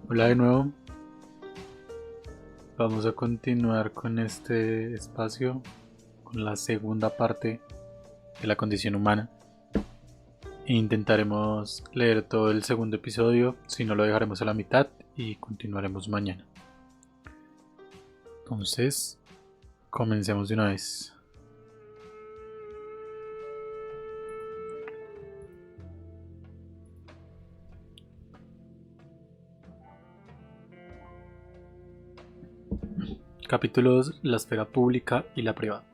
Hola de nuevo, vamos a continuar con este espacio, con la segunda parte de la condición humana. Intentaremos leer todo el segundo episodio, si no lo dejaremos a la mitad y continuaremos mañana. Entonces, comencemos de una vez. Capítulo 2: la esfera pública y la privada.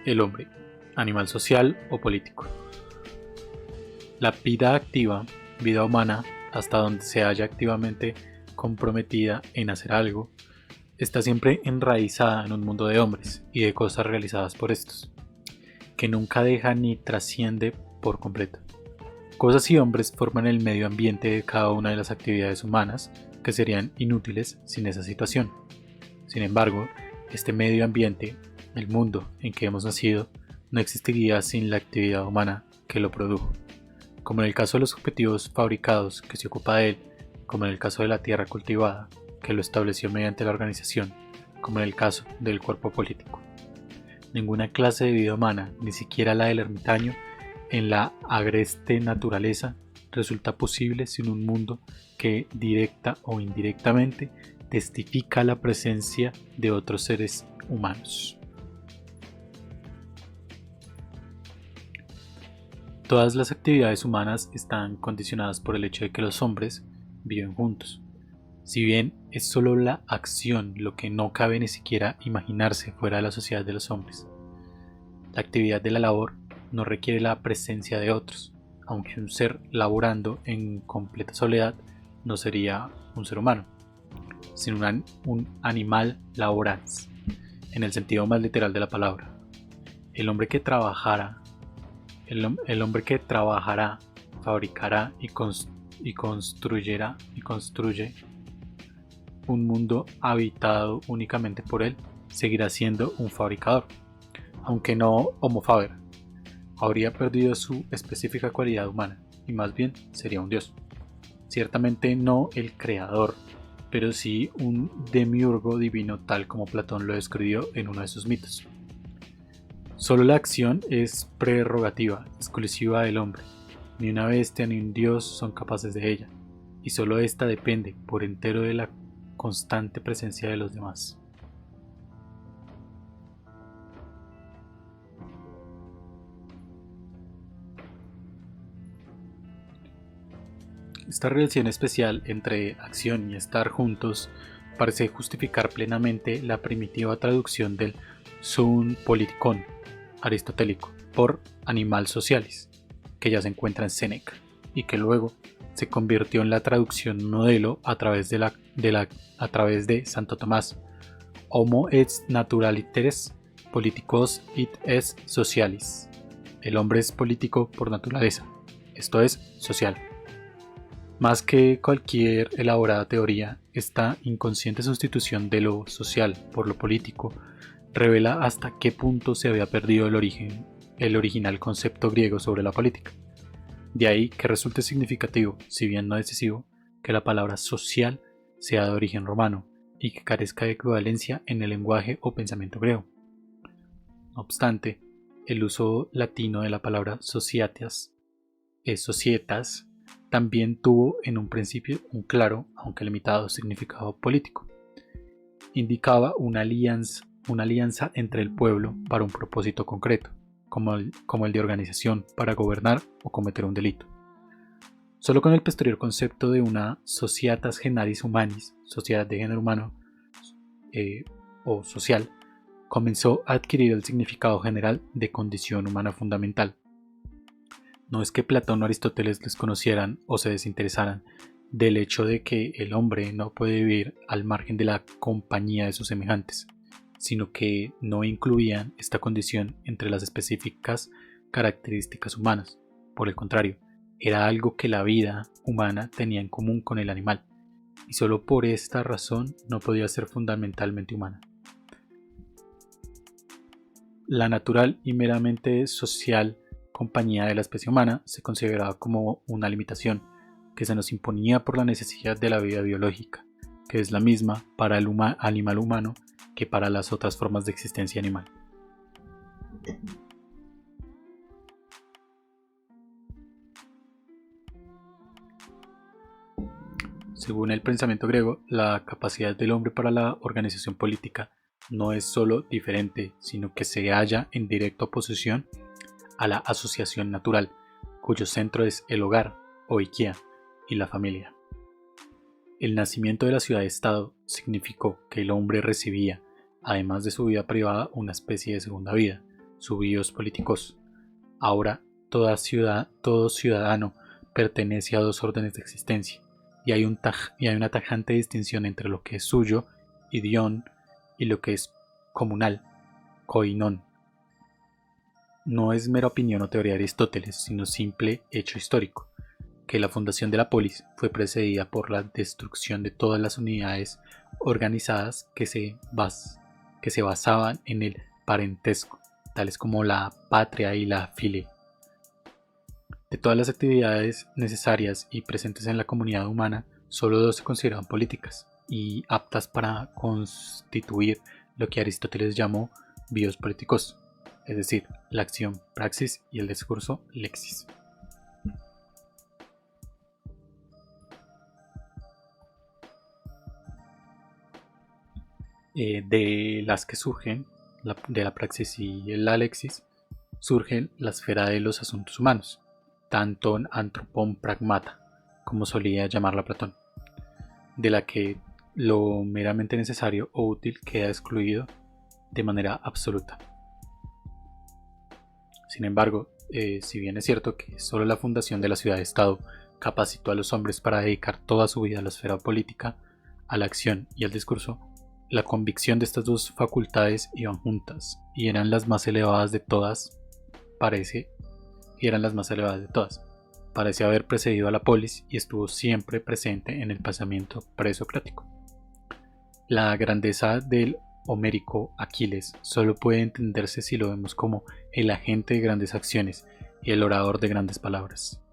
El hombre, animal social o político. La vida activa, vida humana, hasta donde se halla activamente comprometida en hacer algo, está siempre enraizada en un mundo de hombres y de cosas realizadas por estos, que nunca deja ni trasciende por completo. Cosas y hombres forman el medio ambiente de cada una de las actividades humanas que serían inútiles sin esa situación. Sin embargo, este medio ambiente, el mundo en que hemos nacido, no existiría sin la actividad humana que lo produjo. Como en el caso de los objetivos fabricados que se ocupa de él, como en el caso de la tierra cultivada, que lo estableció mediante la organización, como en el caso del cuerpo político. Ninguna clase de vida humana, ni siquiera la del ermitaño, en la agreste naturaleza, resulta posible sin un mundo que, directa o indirectamente, testifica la presencia de otros seres humanos. Todas las actividades humanas están condicionadas por el hecho de que los hombres viven juntos. Si bien es solo la acción lo que no cabe ni siquiera imaginarse fuera de la sociedad de los hombres. La actividad de la labor no requiere la presencia de otros, aunque un ser laborando en completa soledad no sería un ser humano, sino un animal laborans, en el sentido más literal de la palabra. El hombre que trabajará, fabricará y construye un mundo habitado únicamente por él, seguirá siendo un fabricador, aunque no homo faber. Habría perdido su específica cualidad humana y más bien sería un dios. Ciertamente no el creador, pero sí un demiurgo divino tal como Platón lo describió en uno de sus mitos. Solo la acción es prerrogativa exclusiva del hombre. Ni una bestia ni un dios son capaces de ella, y solo ésta depende por entero de la constante presencia de los demás. Esta relación especial entre acción y estar juntos parece justificar plenamente la primitiva traducción del zoon politikon aristotélico por animal socialis, que ya se encuentra en Séneca, y que luego se convirtió en la traducción modelo a través de Santo Tomás: Homo et naturaliteres politicos it es socialis. El hombre es político por naturaleza, esto es, social. Más que cualquier elaborada teoría, esta inconsciente sustitución de lo social por lo político revela hasta qué punto se había perdido el original concepto griego sobre la política. De ahí que resulte significativo, si bien no decisivo, que la palabra social sea de origen romano y que carezca de equivalencia en el lenguaje o pensamiento griego. No obstante, el uso latino de la palabra societas societas también tuvo en un principio un claro, aunque limitado, significado político. Indicaba una alianza entre el pueblo para un propósito concreto, como el de organización para gobernar o cometer un delito. Solo con el posterior concepto de una societas generis humanis, sociedad de género humano o social, comenzó a adquirir el significado general de condición humana fundamental. No es que Platón o Aristóteles desconocieran o se desinteresaran del hecho de que el hombre no puede vivir al margen de la compañía de sus semejantes, sino que no incluían esta condición entre las específicas características humanas. Por el contrario, era algo que la vida humana tenía en común con el animal, y solo por esta razón no podía ser fundamentalmente humana. La natural y meramente social compañía de la especie humana se consideraba como una limitación, que se nos imponía por la necesidad de la vida biológica, que es la misma para el animal humano que para las otras formas de existencia animal. Según el pensamiento griego, la capacidad del hombre para la organización política no es solo diferente, sino que se halla en directa oposición a la asociación natural, cuyo centro es el hogar, o IKEA, y la familia. El nacimiento de la ciudad-estado significó que el hombre recibía, además de su vida privada, una especie de segunda vida, su bios politicos. Ahora, todo ciudadano pertenece a dos órdenes de existencia, y hay una tajante distinción entre lo que es suyo, idión, y lo que es comunal, koinon. No es mera opinión o teoría de Aristóteles, sino simple hecho histórico, que la fundación de la polis fue precedida por la destrucción de todas las unidades organizadas que se basaban en el parentesco, tales como la patria y la file. De todas las actividades necesarias y presentes en la comunidad humana, solo dos se consideraban políticas y aptas para constituir lo que Aristóteles llamó bios políticos, es decir, la acción praxis y el discurso lexis. De las que surgen, de la praxis y la lexis, surgen la esfera de los asuntos humanos, tanto antropon pragmata, como solía llamarla Platón, de la que lo meramente necesario o útil queda excluido de manera absoluta. Sin embargo, si bien es cierto que solo la fundación de la ciudad-estado capacitó a los hombres para dedicar toda su vida a la esfera política, a la acción y al discurso, la convicción de estas dos facultades iban juntas y eran las más elevadas de todas. Parece haber precedido a la polis y estuvo siempre presente en el pensamiento presocrático. La grandeza del homérico Aquiles solo puede entenderse si lo vemos como el agente de grandes acciones y el orador de grandes palabras.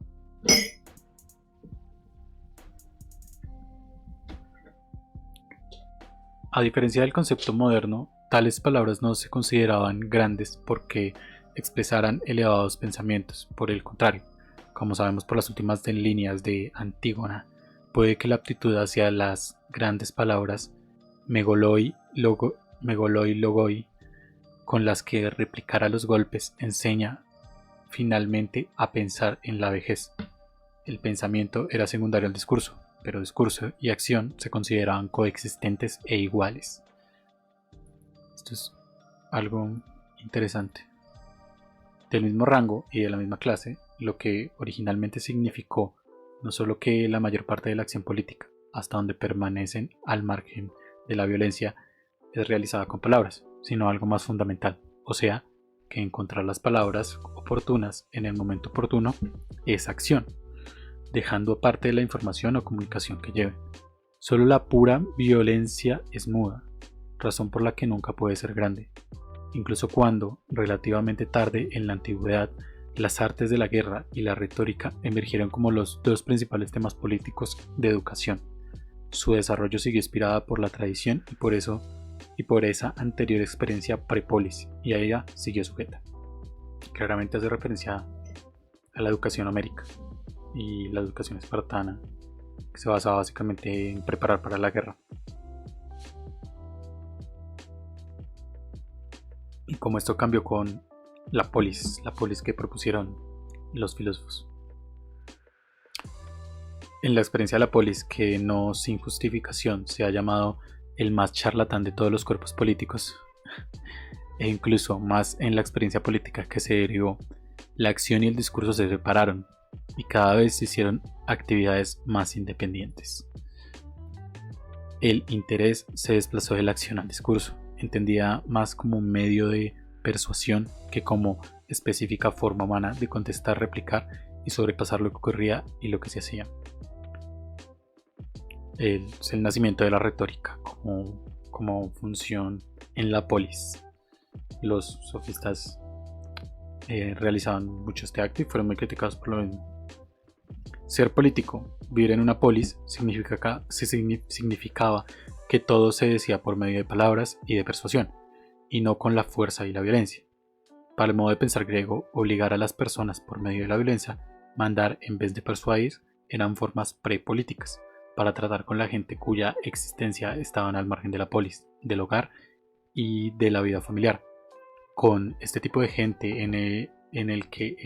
A diferencia del concepto moderno, tales palabras no se consideraban grandes porque expresaran elevados pensamientos. Por el contrario, como sabemos por las últimas líneas de Antígona, puede que la aptitud hacia las grandes palabras megoloi logoi, con las que replicara los golpes, enseña finalmente a pensar en la vejez. El pensamiento era secundario al discurso, pero discurso y acción se consideraban coexistentes e iguales. Esto es algo interesante. Del mismo rango y de la misma clase, lo que originalmente significó no solo que la mayor parte de la acción política, hasta donde permanecen al margen de la violencia, es realizada con palabras, sino algo más fundamental, o sea, que encontrar las palabras oportunas en el momento oportuno es acción, dejando aparte la información o comunicación que lleve. Solo la pura violencia es muda, razón por la que nunca puede ser grande. Incluso cuando, relativamente tarde en la antigüedad, las artes de la guerra y la retórica emergieron como los dos principales temas políticos de educación. Su desarrollo siguió inspirada por la tradición y por esa anterior experiencia prepolis, y a ella siguió sujeta. Claramente hace referencia a la educación homérica y la educación espartana, que se basaba básicamente en preparar para la guerra. Y como esto cambió con la polis que propusieron los filósofos. En la experiencia de la polis, que no sin justificación se ha llamado el más charlatán de todos los cuerpos políticos, e incluso más en la experiencia política que se derivó, la acción y el discurso se separaron y cada vez se hicieron actividades más independientes. El interés se desplazó de la acción al discurso, entendida más como un medio de persuasión que como específica forma humana de contestar, replicar y sobrepasar lo que ocurría y lo que se hacía. Es el nacimiento de la retórica como función en la polis. Los sofistas realizaban mucho este acto y fueron muy criticados por lo mismo. Ser político, vivir en una polis, significaba que todo se decía por medio de palabras y de persuasión, y no con la fuerza y la violencia. Para el modo de pensar griego, obligar a las personas por medio de la violencia, mandar en vez de persuadir, eran formas prepolíticas, para tratar con la gente cuya existencia estaban al margen de la polis, del hogar y de la vida familiar. Con este tipo de gente en el que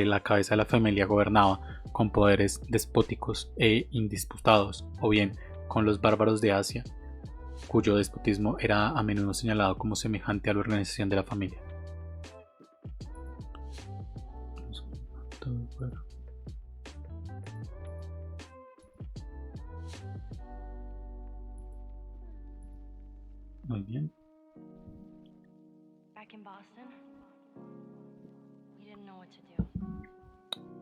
la cabeza de la familia gobernaba con poderes despóticos e indisputados, o bien con los bárbaros de Asia, cuyo despotismo era a menudo señalado como semejante a la organización de la familia. Muy bien.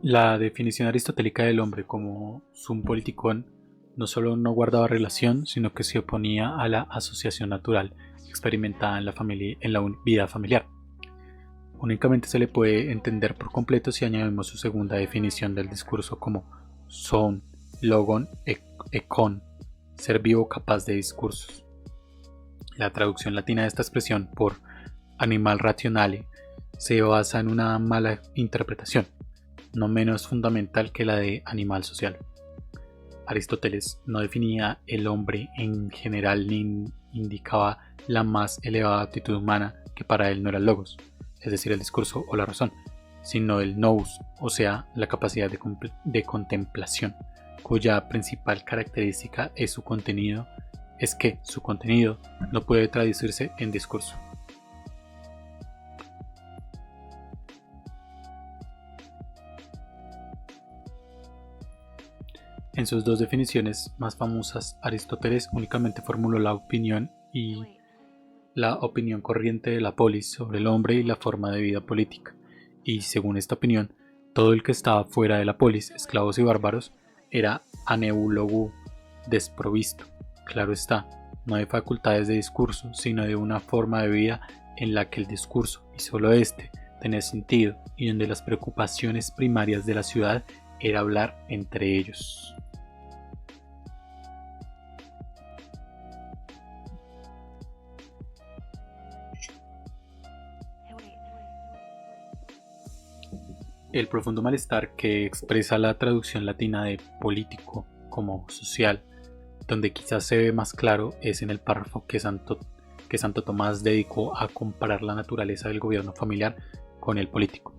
La definición aristotélica del hombre como sum politikon no solo no guardaba relación, sino que se oponía a la asociación natural experimentada en la vida familiar. Únicamente se le puede entender por completo si añadimos su segunda definición del discurso como son, logon, econ, ser vivo capaz de discursos. La traducción latina de esta expresión por animal rationale se basa en una mala interpretación, no menos fundamental que la de animal social. Aristóteles no definía el hombre en general ni indicaba la más elevada aptitud humana, que para él no era el logos, es decir, el discurso o la razón, sino el nous, o sea, la capacidad de contemplación, cuya principal característica es que su contenido no puede traducirse en discurso. En sus dos definiciones más famosas, Aristóteles únicamente formuló la opinión corriente de la polis sobre el hombre y la forma de vida política, y según esta opinión, todo el que estaba fuera de la polis, esclavos y bárbaros, era aneulogou, desprovisto, claro está, no de facultades de discurso, sino de una forma de vida en la que el discurso, y solo este, tenía sentido, y donde las preocupaciones primarias de la ciudad era hablar entre ellos. El profundo malestar que expresa la traducción latina de político como social, donde quizás se ve más claro, es en el párrafo que Santo Tomás dedicó a comparar la naturaleza del gobierno familiar con el político.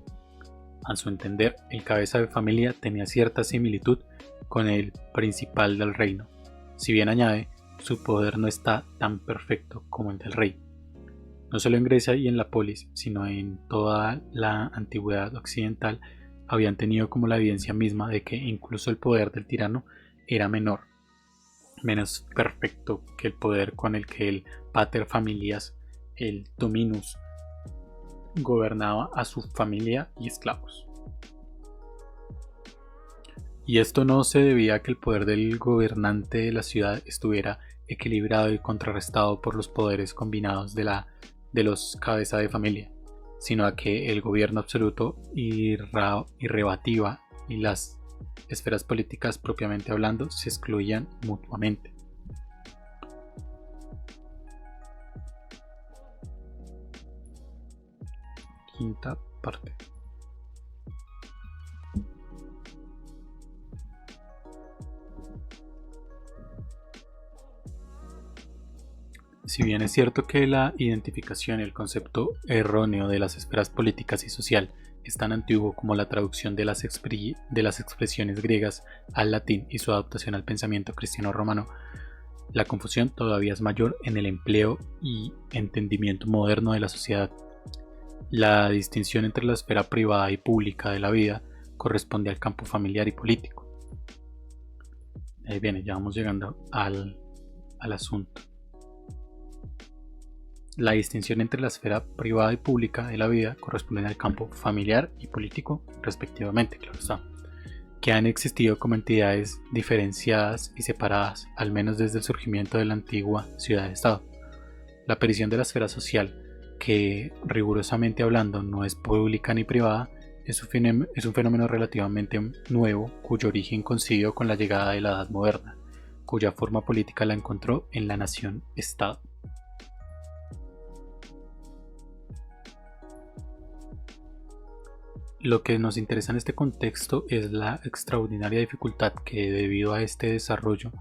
A su entender, el cabeza de familia tenía cierta similitud con el principal del reino, si bien añade, su poder no está tan perfecto como el del rey. No solo en Grecia y en la polis, sino en toda la antigüedad occidental, habían tenido como la evidencia misma de que incluso el poder del tirano era menos perfecto que el poder con el que el pater familias, el dominus, gobernaba a su familia y esclavos. Y esto no se debía a que el poder del gobernante de la ciudad estuviera equilibrado y contrarrestado por los poderes combinados de los cabeza de familia, sino a que el gobierno absoluto irrebativa y las esferas políticas propiamente hablando se excluían mutuamente. Quinta parte. Si bien es cierto que la identificación y el concepto erróneo de las esferas políticas y social es tan antiguo como la traducción de las expresiones griegas al latín y su adaptación al pensamiento cristiano romano, la confusión todavía es mayor en el empleo y entendimiento moderno de la sociedad. La distinción entre la esfera privada y pública de la vida corresponde al campo familiar y político. Ahí viene, ya vamos llegando al asunto. La distinción entre la esfera privada y pública de la vida corresponde al campo familiar y político, respectivamente, claro está, que han existido como entidades diferenciadas y separadas, al menos desde el surgimiento de la antigua ciudad-estado. La aparición de la esfera social, que rigurosamente hablando no es pública ni privada, Es un fenómeno relativamente nuevo cuyo origen coincidió con la llegada de la Edad Moderna, cuya forma política la encontró en la nación-estado. Lo que nos interesa en este contexto es la extraordinaria dificultad que, debido a este desarrollo,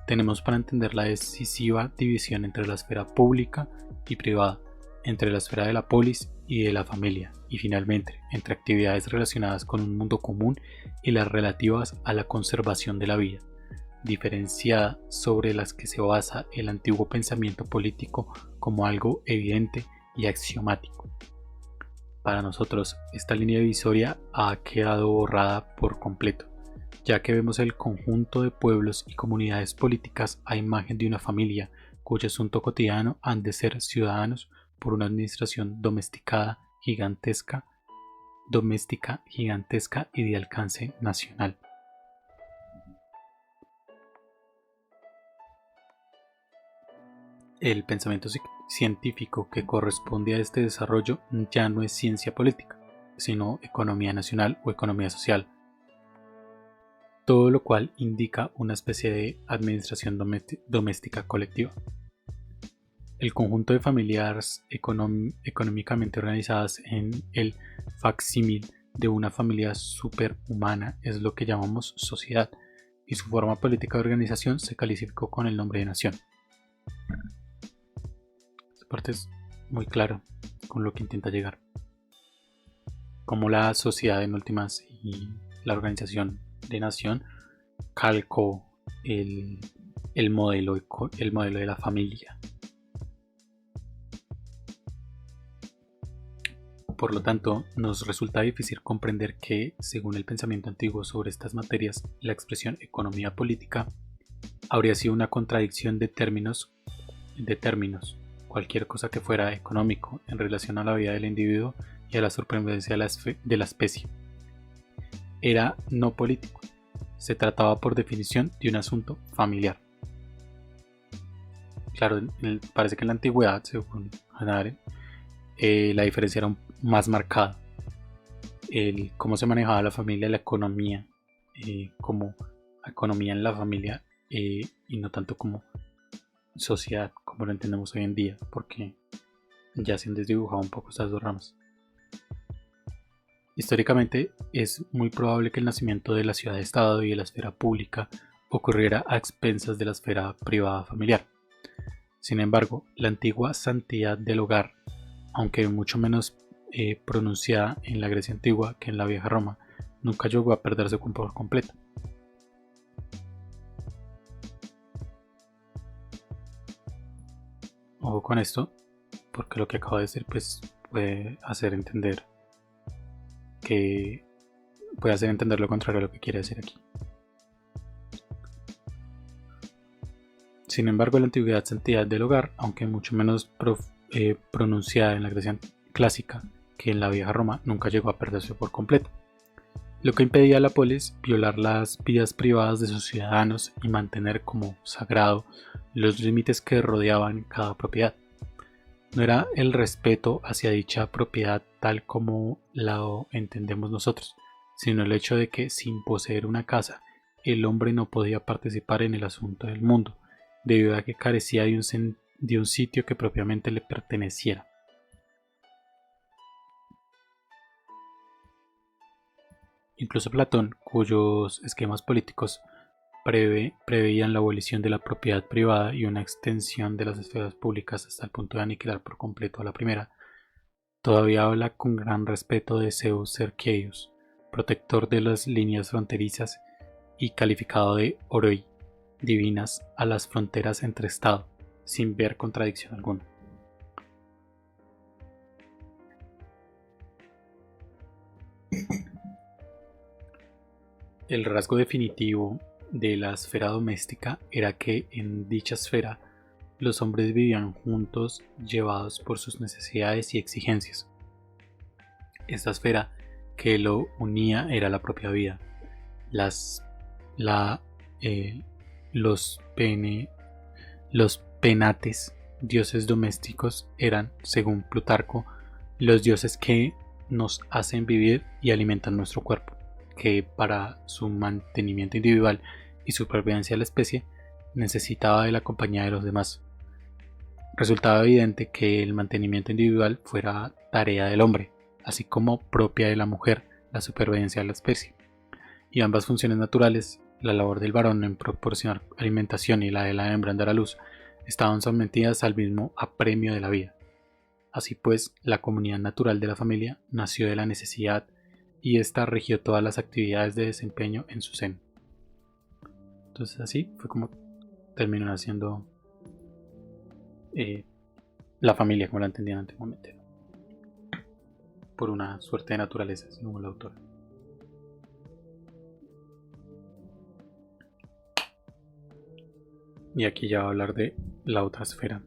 tenemos para entender la decisiva división entre la esfera pública y privada, entre la esfera de la polis y de la familia, y finalmente entre actividades relacionadas con un mundo común y las relativas a la conservación de la vida, diferenciada sobre las que se basa el antiguo pensamiento político como algo evidente y axiomático. Para nosotros, esta línea divisoria ha quedado borrada por completo, ya que vemos el conjunto de pueblos y comunidades políticas a imagen de una familia cuyo asunto cotidiano han de ser ciudadanos por una administración doméstica gigantesca y de alcance nacional. El pensamiento científico que corresponde a este desarrollo ya no es ciencia política, sino economía nacional o economía social, todo lo cual indica una especie de administración doméstica colectiva. El conjunto de familias económicamente organizadas en el facsímil de una familia superhumana es lo que llamamos sociedad, y su forma política de organización se calificó con el nombre de nación. Esta parte es muy clara con lo que intenta llegar. Como la sociedad en últimas y la organización de nación calcó el modelo de la familia. Por lo tanto, nos resulta difícil comprender que, según el pensamiento antiguo sobre estas materias, la expresión economía política habría sido una contradicción de términos. Cualquier cosa que fuera económico en relación a la vida del individuo y a la supervivencia de la especie era no político. Se trataba por definición de un asunto familiar. Claro, parece que en la antigüedad, según Hannah, la diferencia era más marcada. Cómo se manejaba la familia, la economía, como economía en la familia y no tanto como sociedad, como lo entendemos hoy en día, porque ya se han desdibujado un poco estas dos ramas. Históricamente, es muy probable que el nacimiento de la ciudad-estado y de la esfera pública ocurriera a expensas de la esfera privada familiar. Sin embargo, la antigua santidad del hogar, aunque mucho menos pronunciada en la Grecia antigua que en la vieja Roma, nunca llegó a perderse por completo. Ojo con esto, porque lo que acabo de decir puede hacer entender lo contrario a lo que quiere decir aquí. Sin embargo, la antigüedad santidad del hogar, aunque mucho menos pronunciada en la Grecia clásica que en la vieja Roma, nunca llegó a perderse por completo, lo que impedía a la polis violar las vidas privadas de sus ciudadanos y mantener como sagrado los límites que rodeaban cada propiedad. No era el respeto hacia dicha propiedad tal como la entendemos nosotros, sino el hecho de que, sin poseer una casa, el hombre no podía participar en el asunto del mundo, debido a que carecía de un sitio que propiamente le perteneciera. Incluso Platón, cuyos esquemas políticos preveían la abolición de la propiedad privada y una extensión de las esferas públicas hasta el punto de aniquilar por completo a la primera, todavía habla con gran respeto de Zeus Cerqueios, protector de las líneas fronterizas y calificado de oroi, divinas a las fronteras entre Estado, sin ver contradicción alguna. El rasgo definitivo de la esfera doméstica era que en dicha esfera los hombres vivían juntos, llevados por sus necesidades y exigencias. Esta esfera que lo unía era la propia vida. Los penates, dioses domésticos, eran, según Plutarco, los dioses que nos hacen vivir y alimentan nuestro cuerpo, que para su mantenimiento individual y supervivencia de la especie necesitaba de la compañía de los demás. Resultaba evidente que el mantenimiento individual fuera tarea del hombre, así como propia de la mujer, la supervivencia de la especie. Y ambas funciones naturales, la labor del varón en proporcionar alimentación y la de la hembra en dar a luz, estaban sometidas al mismo apremio de la vida. Así pues, la comunidad natural de la familia nació de la necesidad y ésta regió todas las actividades de desempeño en su seno. Entonces así fue como terminó naciendo la familia como la entendían antiguamente, ¿no? Por una suerte de naturaleza, según el autor. Y aquí ya va a hablar de la otra esfera.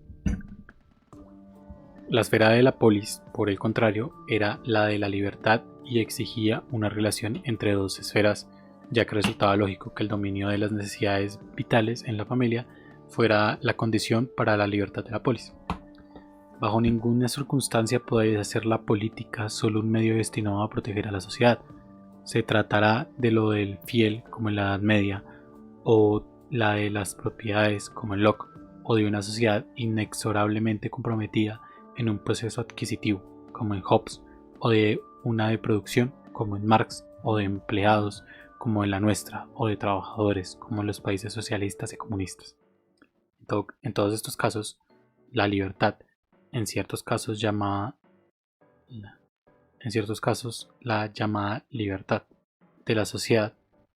La esfera de la polis, por el contrario, era la de la libertad y exigía una relación entre dos esferas, ya que resultaba lógico que el dominio de las necesidades vitales en la familia fuera la condición para la libertad de la polis. Bajo ninguna circunstancia podría ser la política solo un medio destinado a proteger a la sociedad. Se tratará de lo del fiel, como en la Edad Media, o la de las propiedades, como en Locke, o de una sociedad inexorablemente comprometida en un proceso adquisitivo, como en Hobbes, o de una de producción, como en Marx, o de empleados, como en la nuestra, o de trabajadores, como en los países socialistas y comunistas. En todos estos casos, la libertad, en ciertos casos la llamada libertad de la sociedad,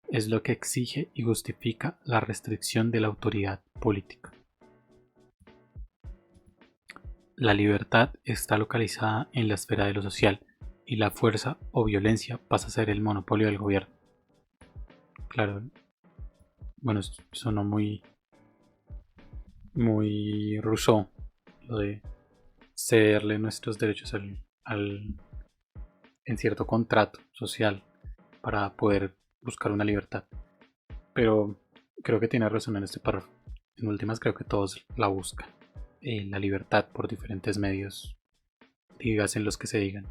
es lo que exige y justifica la restricción de la autoridad política. La libertad está localizada en la esfera de lo social y la fuerza o violencia pasa a ser el monopolio del gobierno. Claro, bueno, sonó muy Rousseau, lo de cederle nuestros derechos en cierto contrato social para poder buscar una libertad. Pero creo que tiene razón en este párrafo. En últimas creo que todos la buscan. La libertad por diferentes medios, digas en los que se digan.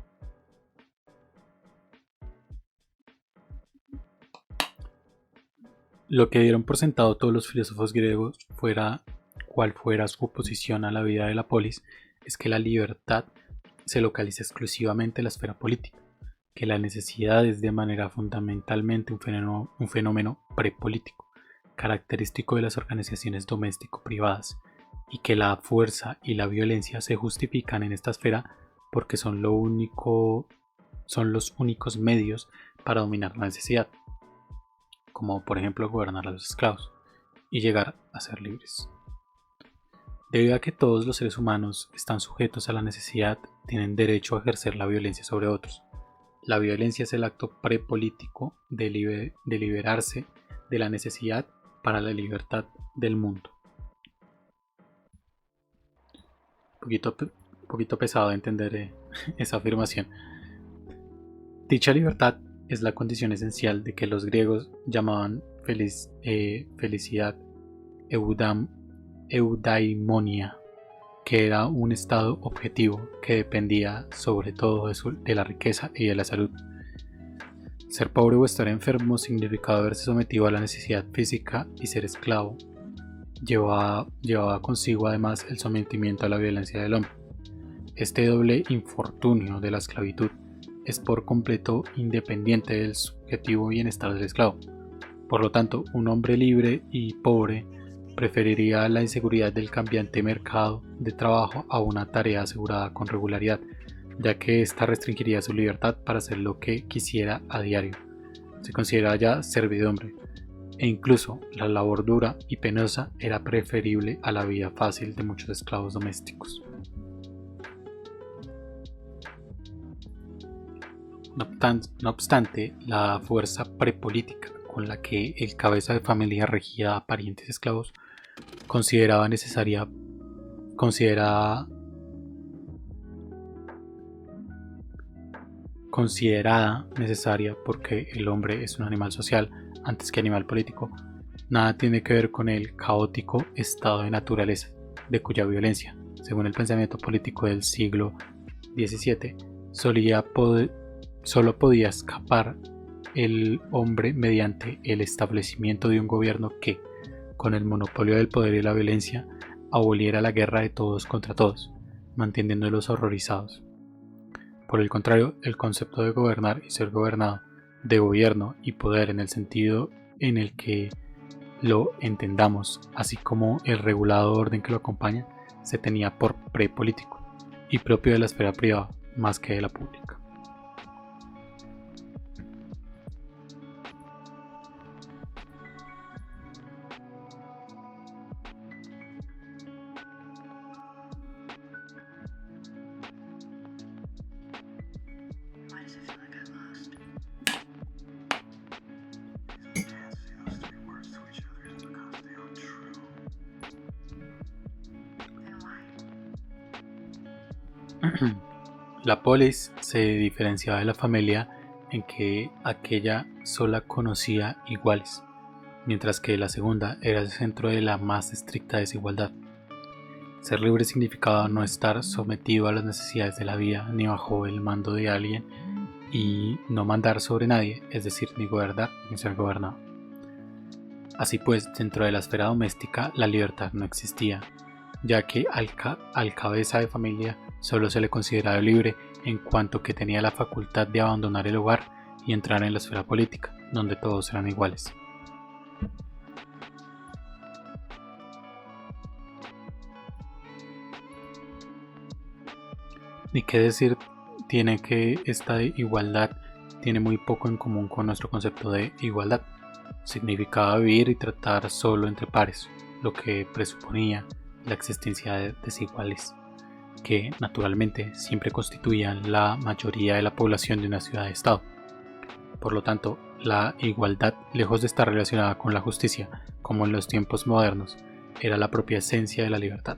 Lo que dieron por sentado todos los filósofos griegos, cual fuera su oposición a la vida de la polis, es que la libertad se localiza exclusivamente en la esfera política, que la necesidad es de manera fundamentalmente un fenómeno prepolítico, característico de las organizaciones doméstico-privadas, y que la fuerza y la violencia se justifican en esta esfera porque son los únicos medios para dominar la necesidad, como por ejemplo gobernar a los esclavos y llegar a ser libres. Debido a que todos los seres humanos están sujetos a la necesidad, tienen derecho a ejercer la violencia sobre otros. La violencia es el acto prepolítico de liberarse de la necesidad para la libertad del mundo. Un poquito pesado de entender esa afirmación. Dicha libertad es la condición esencial de que los griegos llamaban felicidad eudaimonia, que era un estado objetivo que dependía sobre todo de la riqueza y de la salud. Ser pobre o estar enfermo significaba haberse sometido a la necesidad física, y ser esclavo llevaba consigo además el sometimiento a la violencia del hombre. Este doble infortunio de la esclavitud es por completo independiente del subjetivo bienestar del esclavo. Por lo tanto, un hombre libre y pobre preferiría la inseguridad del cambiante mercado de trabajo a una tarea asegurada con regularidad, ya que ésta restringiría su libertad para hacer lo que quisiera a diario. Se considera ya servidumbre, e incluso la labor dura y penosa era preferible a la vida fácil de muchos esclavos domésticos. No obstante, la fuerza prepolítica con la que el cabeza de familia regía a parientes esclavos considerada necesaria porque el hombre es un animal social antes que animal político, nada tiene que ver con el caótico estado de naturaleza, de cuya violencia, según el pensamiento político del siglo XVII, solía solo podía escapar el hombre mediante el establecimiento de un gobierno que, con el monopolio del poder y la violencia, aboliera la guerra de todos contra todos, manteniéndolos horrorizados. Por el contrario, el concepto de gobernar y ser gobernado, de gobierno y poder en el sentido en el que lo entendamos, así como el regulado orden que lo acompaña, se tenía por prepolítico y propio de la esfera privada más que de la pública. La polis se diferenciaba de la familia en que aquella sola conocía iguales, mientras que la segunda era el centro de la más estricta desigualdad. Ser libre significaba no estar sometido a las necesidades de la vida ni bajo el mando de alguien y no mandar sobre nadie, es decir, ni gobernar ni ser gobernado. Así pues, dentro de la esfera doméstica la libertad no existía, ya que al cabeza de familia solo se le consideraba libre en cuanto que tenía la facultad de abandonar el hogar y entrar en la esfera política, donde todos eran iguales. Ni qué decir tiene que esta igualdad tiene muy poco en común con nuestro concepto de igualdad. Significaba vivir y tratar solo entre pares, lo que presuponía la existencia de desiguales, que naturalmente siempre constituían la mayoría de la población de una ciudad-estado. Por lo tanto, la igualdad, lejos de estar relacionada con la justicia, como en los tiempos modernos, era la propia esencia de la libertad.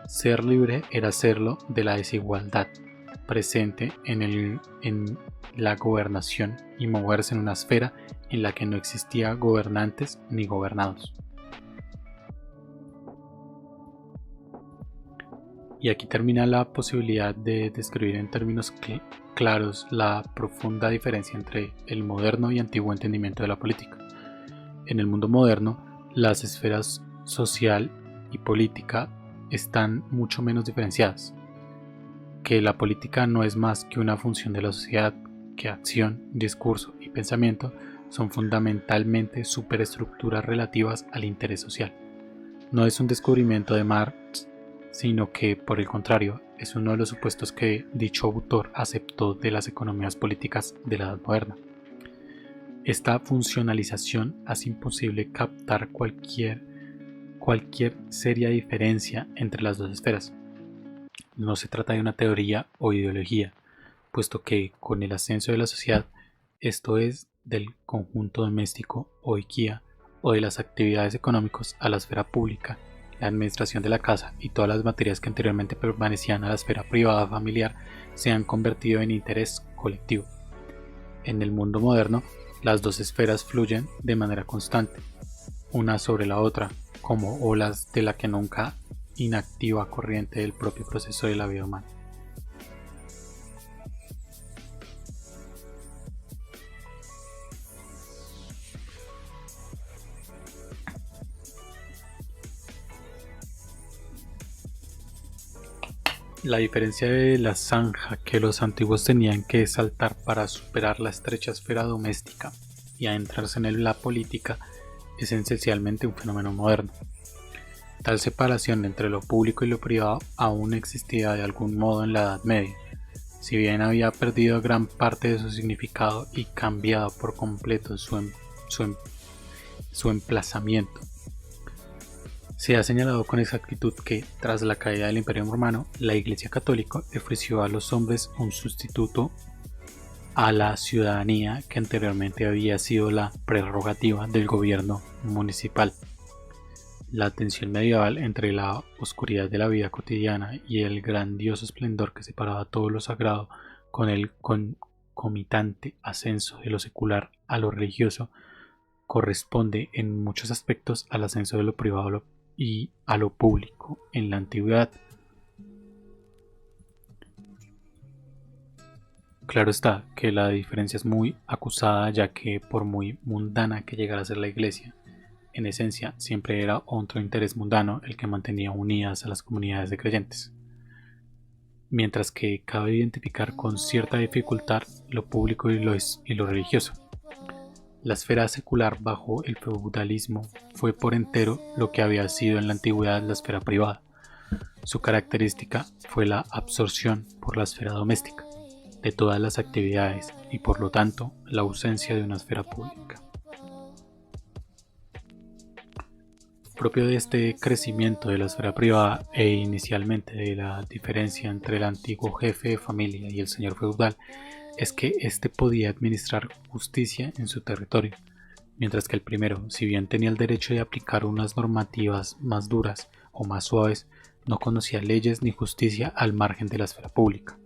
Ser libre era serlo de la desigualdad presente en la gobernación y moverse en una esfera en la que no existía gobernantes ni gobernados. Y aquí termina la posibilidad de describir en términos claros la profunda diferencia entre el moderno y antiguo entendimiento de la política. En el mundo moderno, las esferas social y política están mucho menos diferenciadas, que la política no es más que una función de la sociedad, que acción, discurso y pensamiento son fundamentalmente superestructuras relativas al interés social. No es un descubrimiento de Marx, sino que, por el contrario, es uno de los supuestos que dicho autor aceptó de las economías políticas de la Edad Moderna. Esta funcionalización hace imposible captar cualquier seria diferencia entre las dos esferas. No se trata de una teoría o ideología, puesto que con el ascenso de la sociedad, esto es, del conjunto doméstico o IKEA, o de las actividades económicas a la esfera pública, la administración de la casa y todas las materias que anteriormente permanecían a la esfera privada familiar se han convertido en interés colectivo. En el mundo moderno, las dos esferas fluyen de manera constante, una sobre la otra, como olas de la que nunca inactiva corriente del propio proceso de la vida humana. La diferencia de la zanja que los antiguos tenían que saltar para superar la estrecha esfera doméstica y adentrarse en la política es esencialmente un fenómeno moderno. Tal separación entre lo público y lo privado aún existía de algún modo en la Edad Media, si bien había perdido gran parte de su significado y cambiado por completo su emplazamiento. Se ha señalado con exactitud que, tras la caída del Imperio Romano, la Iglesia Católica ofreció a los hombres un sustituto a la ciudadanía que anteriormente había sido la prerrogativa del gobierno municipal. La tensión medieval entre la oscuridad de la vida cotidiana y el grandioso esplendor que separaba todo lo sagrado con el concomitante ascenso de lo secular a lo religioso corresponde en muchos aspectos al ascenso de lo privado y a lo público en la antigüedad. Claro está que la diferencia es muy acusada, ya que por muy mundana que llegara a ser la iglesia, en esencia siempre era otro interés mundano el que mantenía unidas a las comunidades de creyentes. Mientras que cabe identificar con cierta dificultad lo público y lo religioso. La esfera secular bajo el feudalismo fue por entero lo que había sido en la antigüedad la esfera privada. Su característica fue la absorción por la esfera doméstica de todas las actividades y por lo tanto la ausencia de una esfera pública. Propio de este crecimiento de la esfera privada e inicialmente de la diferencia entre el antiguo jefe de familia y el señor feudal es que éste podía administrar justicia en su territorio, mientras que el primero, si bien tenía el derecho de aplicar unas normativas más duras o más suaves, no conocía leyes ni justicia al margen de la esfera pública.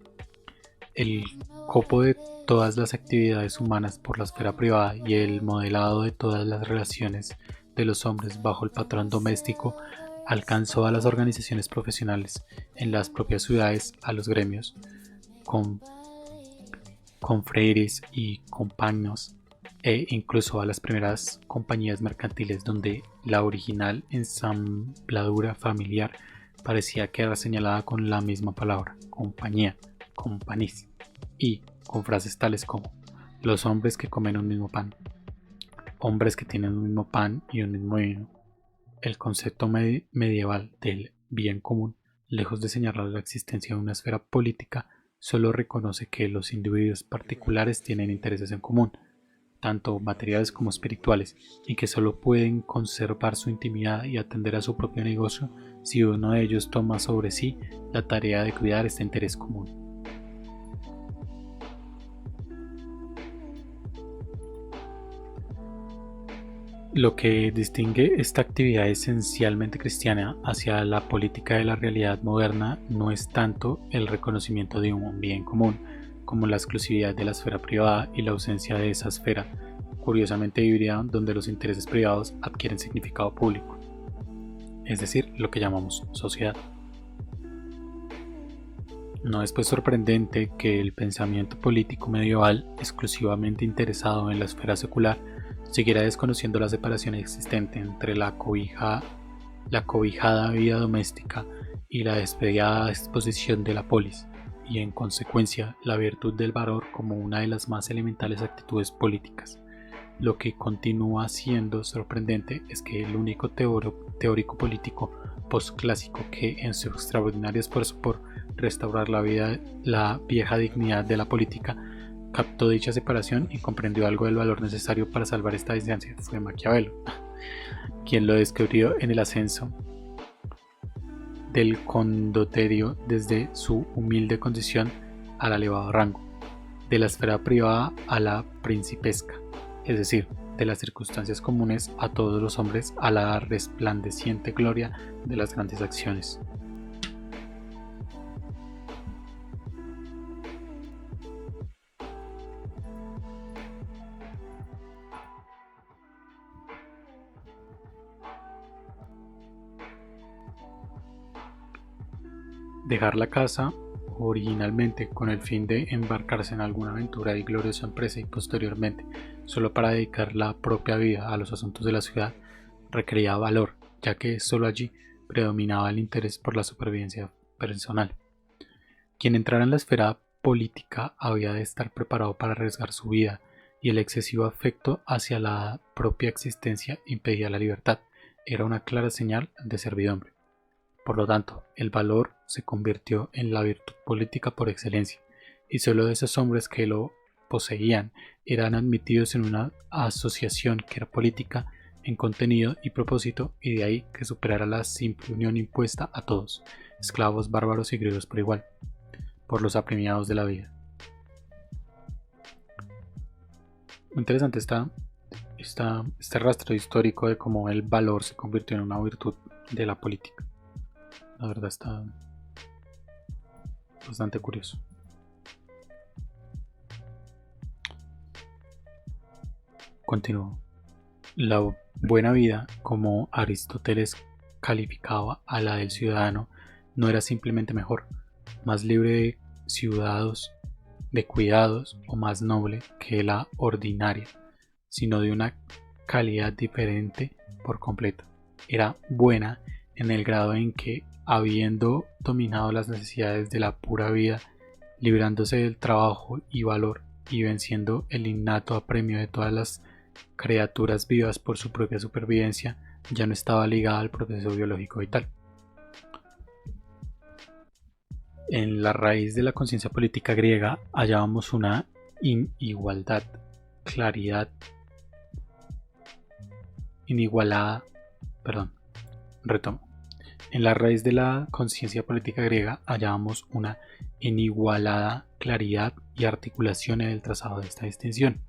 El copo de todas las actividades humanas por la esfera privada y el modelado de todas las relaciones de los hombres bajo el patrón doméstico alcanzó a las organizaciones profesionales en las propias ciudades, a los gremios, con confreires y compañeros e incluso a las primeras compañías mercantiles donde la original ensambladura familiar parecía quedar señalada con la misma palabra, compañía, companies, y con frases tales como los hombres que comen un mismo pan, hombres que tienen un mismo pan y un mismo vino. El concepto medieval del bien común, lejos de señalar la existencia de una esfera política, solo reconoce que los individuos particulares tienen intereses en común, tanto materiales como espirituales, y que solo pueden conservar su intimidad y atender a su propio negocio si uno de ellos toma sobre sí la tarea de cuidar este interés común. Lo que distingue esta actividad esencialmente cristiana hacia la política de la realidad moderna no es tanto el reconocimiento de un bien común, como la exclusividad de la esfera privada y la ausencia de esa esfera, curiosamente híbrida, donde los intereses privados adquieren significado público, es decir, lo que llamamos sociedad. No es pues sorprendente que el pensamiento político medieval, exclusivamente interesado en la esfera secular, siguiera desconociendo la separación existente entre la cobijada vida doméstica y la despedida exposición de la polis, y en consecuencia la virtud del valor como una de las más elementales actitudes políticas. Lo que continúa siendo sorprendente es que el único teórico político postclásico que, en su extraordinario esfuerzo por restaurar la vieja dignidad de la política, captó dicha separación y comprendió algo del valor necesario para salvar esta distancia fue Maquiavelo, quien lo descubrió en el ascenso del condottiero desde su humilde condición al elevado rango, de la esfera privada a la principesca, es decir, de las circunstancias comunes a todos los hombres a la resplandeciente gloria de las grandes acciones. Dejar la casa, originalmente con el fin de embarcarse en alguna aventura y gloriosa empresa y posteriormente solo para dedicar la propia vida a los asuntos de la ciudad, requería valor, ya que solo allí predominaba el interés por la supervivencia personal. Quien entrara en la esfera política había de estar preparado para arriesgar su vida, y el excesivo afecto hacia la propia existencia impedía la libertad. Era una clara señal de servidumbre. Por lo tanto, el valor se convirtió en la virtud política por excelencia, y solo esos hombres que lo poseían eran admitidos en una asociación que era política en contenido y propósito, y de ahí que superara la simple unión impuesta a todos, esclavos, bárbaros y griegos por igual, por los apremiados de la vida. Muy interesante este rastro histórico de cómo el valor se convirtió en una virtud de la política. La verdad está bastante curioso. Continúo. La buena vida, como Aristóteles calificaba a la del ciudadano, no era simplemente mejor, más libre de ciudadanos de cuidados o más noble que la ordinaria, sino de una calidad diferente por completo. Era buena en el grado en que, habiendo dominado las necesidades de la pura vida, librándose del trabajo y valor y venciendo el innato apremio de todas las criaturas vivas por su propia supervivencia, ya no estaba ligada al proceso biológico vital. En la raíz de la conciencia política griega hallábamos una inigualdad, claridad, retomo. En la raíz de la conciencia política griega hallábamos una inigualada claridad y articulación en el trazado de esta distinción.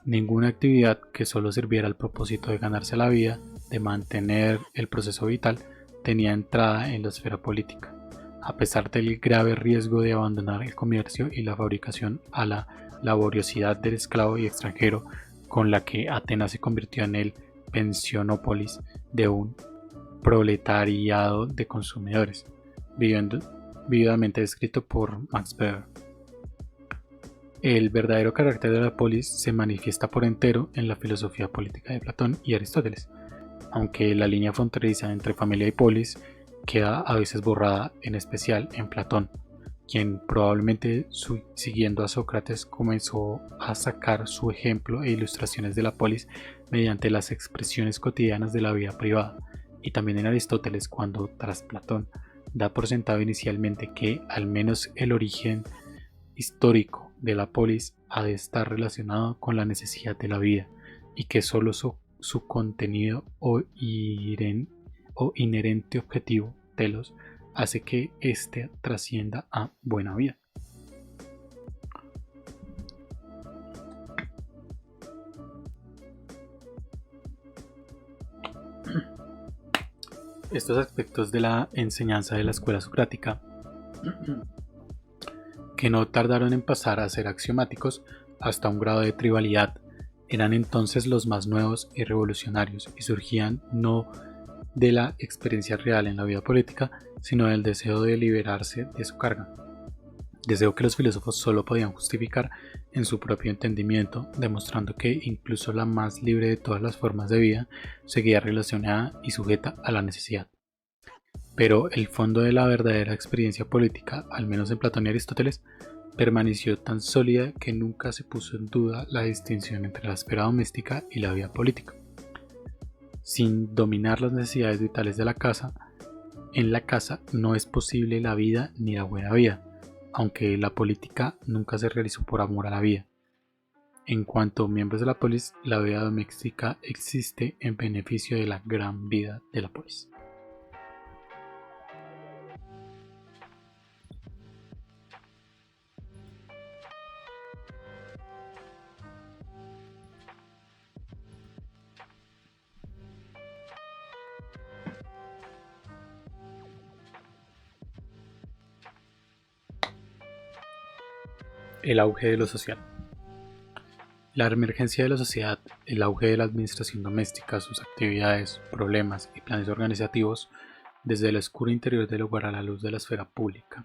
Ninguna actividad que solo sirviera al propósito de ganarse la vida, de mantener el proceso vital, tenía entrada en la esfera política, a pesar del grave riesgo de abandonar el comercio y la fabricación a la laboriosidad del esclavo y extranjero, con la que Atenas se convirtió en el pensionópolis de un proletariado de consumidores, vividamente descrito por Max Weber. El verdadero carácter de la polis se manifiesta por entero en la filosofía política de Platón y Aristóteles, aunque la línea fronteriza entre familia y polis queda a veces borrada, en especial en Platón, quien probablemente siguiendo a Sócrates comenzó a sacar su ejemplo e ilustraciones de la polis mediante las expresiones cotidianas de la vida privada, y también en Aristóteles cuando, tras Platón, da por sentado inicialmente que al menos el origen histórico de la polis ha de estar relacionado con la necesidad de la vida y que solo su contenido o inherente objetivo, telos, hace que éste trascienda a buena vida. Estos aspectos de la enseñanza de la escuela socrática, que no tardaron en pasar a ser axiomáticos hasta un grado de trivialidad, eran entonces los más nuevos y revolucionarios y surgían no de la experiencia real en la vida política, sino del deseo de liberarse de su carga, deseo que los filósofos solo podían justificar en su propio entendimiento, demostrando que incluso la más libre de todas las formas de vida seguía relacionada y sujeta a la necesidad. Pero el fondo de la verdadera experiencia política, al menos en Platón y Aristóteles, permaneció tan sólida que nunca se puso en duda la distinción entre la esfera doméstica y la vida política. Sin dominar las necesidades vitales de la casa, en la casa no es posible la vida ni la buena vida, aunque la política nunca se realizó por amor a la vida. En cuanto miembros de la polis, la vida doméstica existe en beneficio de la gran vida de la polis. El auge de lo social. La emergencia de la sociedad, el auge de la administración doméstica, sus actividades, problemas y planes organizativos desde el oscuro interior del hogar a la luz de la esfera pública,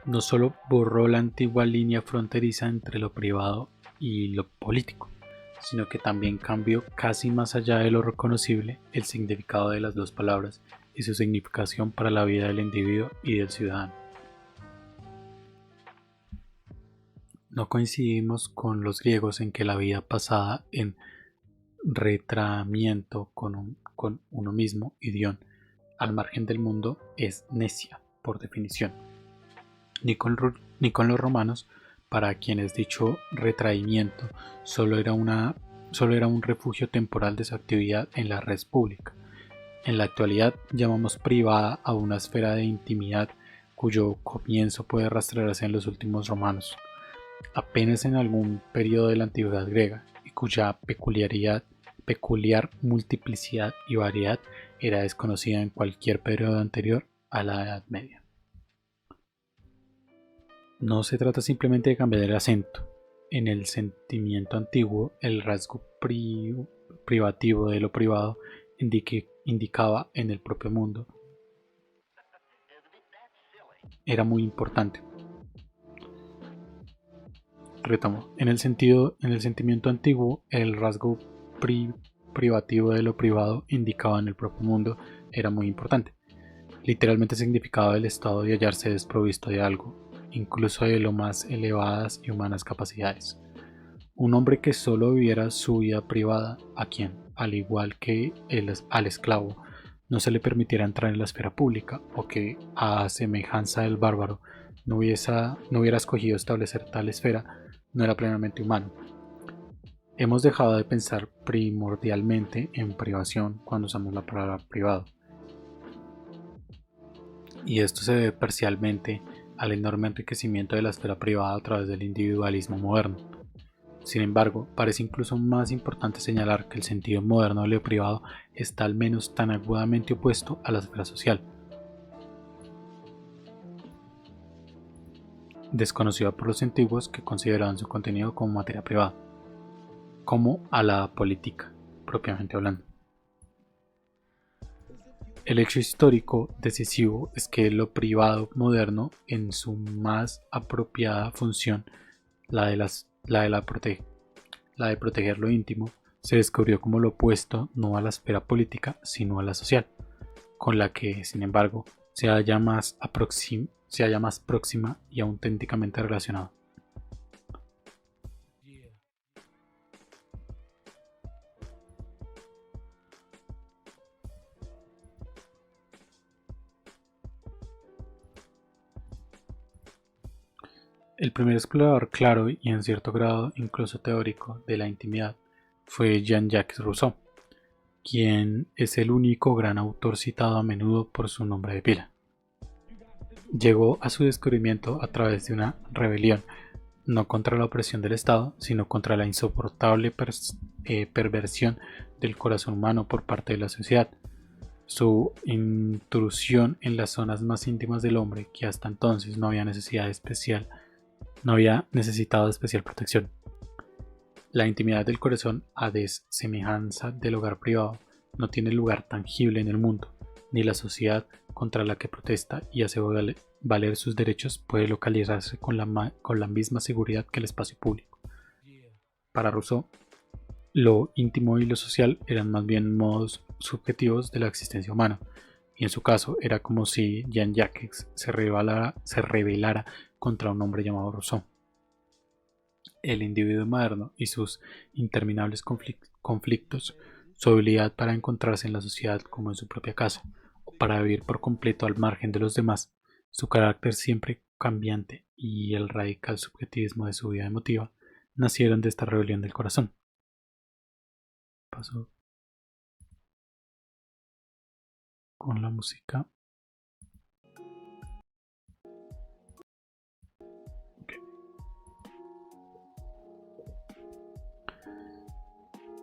no solo borró la antigua línea fronteriza entre lo privado y lo político, sino que también cambió casi más allá de lo reconocible el significado de las dos palabras y su significación para la vida del individuo y del ciudadano. No coincidimos con los griegos en que la vida pasada en retraimiento con uno mismo, idión, al margen del mundo, es necia, por definición. Ni con los romanos, para quienes dicho retraimiento solo era un refugio temporal de su actividad en la res pública. En la actualidad llamamos privada a una esfera de intimidad cuyo comienzo puede rastrearse en los últimos romanos, apenas en algún periodo de la antigüedad griega, y cuya peculiar multiplicidad y variedad era desconocida en cualquier periodo anterior a la Edad Media. No se trata simplemente de cambiar el acento. En el sentimiento antiguo, el rasgo privativo de lo privado indicaba en el propio mundo. Era muy importante. Retomo. En el sentimiento antiguo, el rasgo privativo de lo privado indicado en el propio mundo era muy importante. Literalmente significaba el estado de hallarse desprovisto de algo, incluso de lo más elevadas y humanas capacidades. Un hombre que solo viviera su vida privada, a quien, al igual que al esclavo, no se le permitiera entrar en la esfera pública, o que, a semejanza del bárbaro, no hubiera escogido establecer tal esfera, no era plenamente humano. Hemos dejado de pensar primordialmente en privación cuando usamos la palabra privado, y esto se debe parcialmente al enorme enriquecimiento de la esfera privada a través del individualismo moderno. Sin embargo, parece incluso más importante señalar que el sentido moderno de lo privado está al menos tan agudamente opuesto a la esfera social, desconocida por los antiguos que consideraban su contenido como materia privada, como a la política, propiamente hablando. El hecho histórico decisivo es que lo privado moderno, en su más apropiada función, la de proteger lo íntimo, se descubrió como lo opuesto no a la esfera política, sino a la social, con la que, sin embargo, se halla más próxima y auténticamente relacionada. El primer explorador claro y en cierto grado incluso teórico de la intimidad fue Jean-Jacques Rousseau, quien es el único gran autor citado a menudo por su nombre de pila. Llegó a su descubrimiento a través de una rebelión, no contra la opresión del Estado, sino contra la insoportable perversión del corazón humano por parte de la sociedad. Su intrusión en las zonas más íntimas del hombre, que hasta entonces no había necesitado especial protección. La intimidad del corazón, a semejanza del hogar privado, no tiene lugar tangible en el mundo, ni la sociedad contra la que protesta y hace valer sus derechos puede localizarse con la misma seguridad que el espacio público. Para Rousseau, lo íntimo y lo social eran más bien modos subjetivos de la existencia humana, y en su caso era como si Jean-Jacques se rebelara contra un hombre llamado Rousseau. El individuo moderno y sus interminables conflictos, su habilidad para encontrarse en la sociedad como en su propia casa, o para vivir por completo al margen de los demás, su carácter siempre cambiante y el radical subjetivismo de su vida emotiva, nacieron de esta rebelión del corazón. Paso con la música. Okay.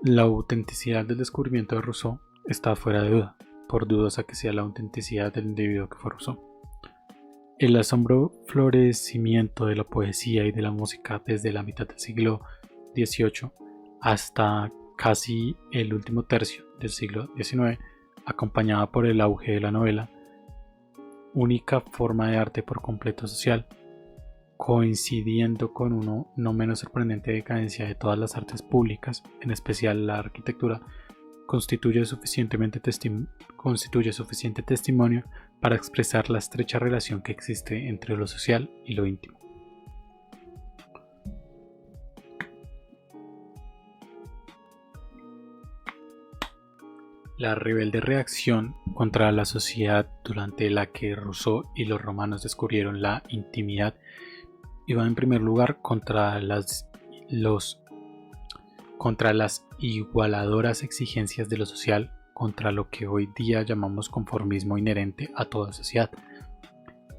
La autenticidad del descubrimiento de Rousseau está fuera de duda, por dudosa que sea la autenticidad del individuo que fue Rousseau. El asombro florecimiento de la poesía y de la música desde la mitad del siglo XVIII hasta casi el último tercio del siglo XIX, acompañada por el auge de la novela, única forma de arte por completo social, coincidiendo con una no menos sorprendente decadencia de todas las artes públicas, en especial la arquitectura, constituye suficiente testimonio para expresar la estrecha relación que existe entre lo social y lo íntimo. La rebelde reacción contra la sociedad durante la que Rousseau y los romanos descubrieron la intimidad iba en primer lugar contra las igualadoras exigencias de lo social, contra lo que hoy día llamamos conformismo inherente a toda sociedad.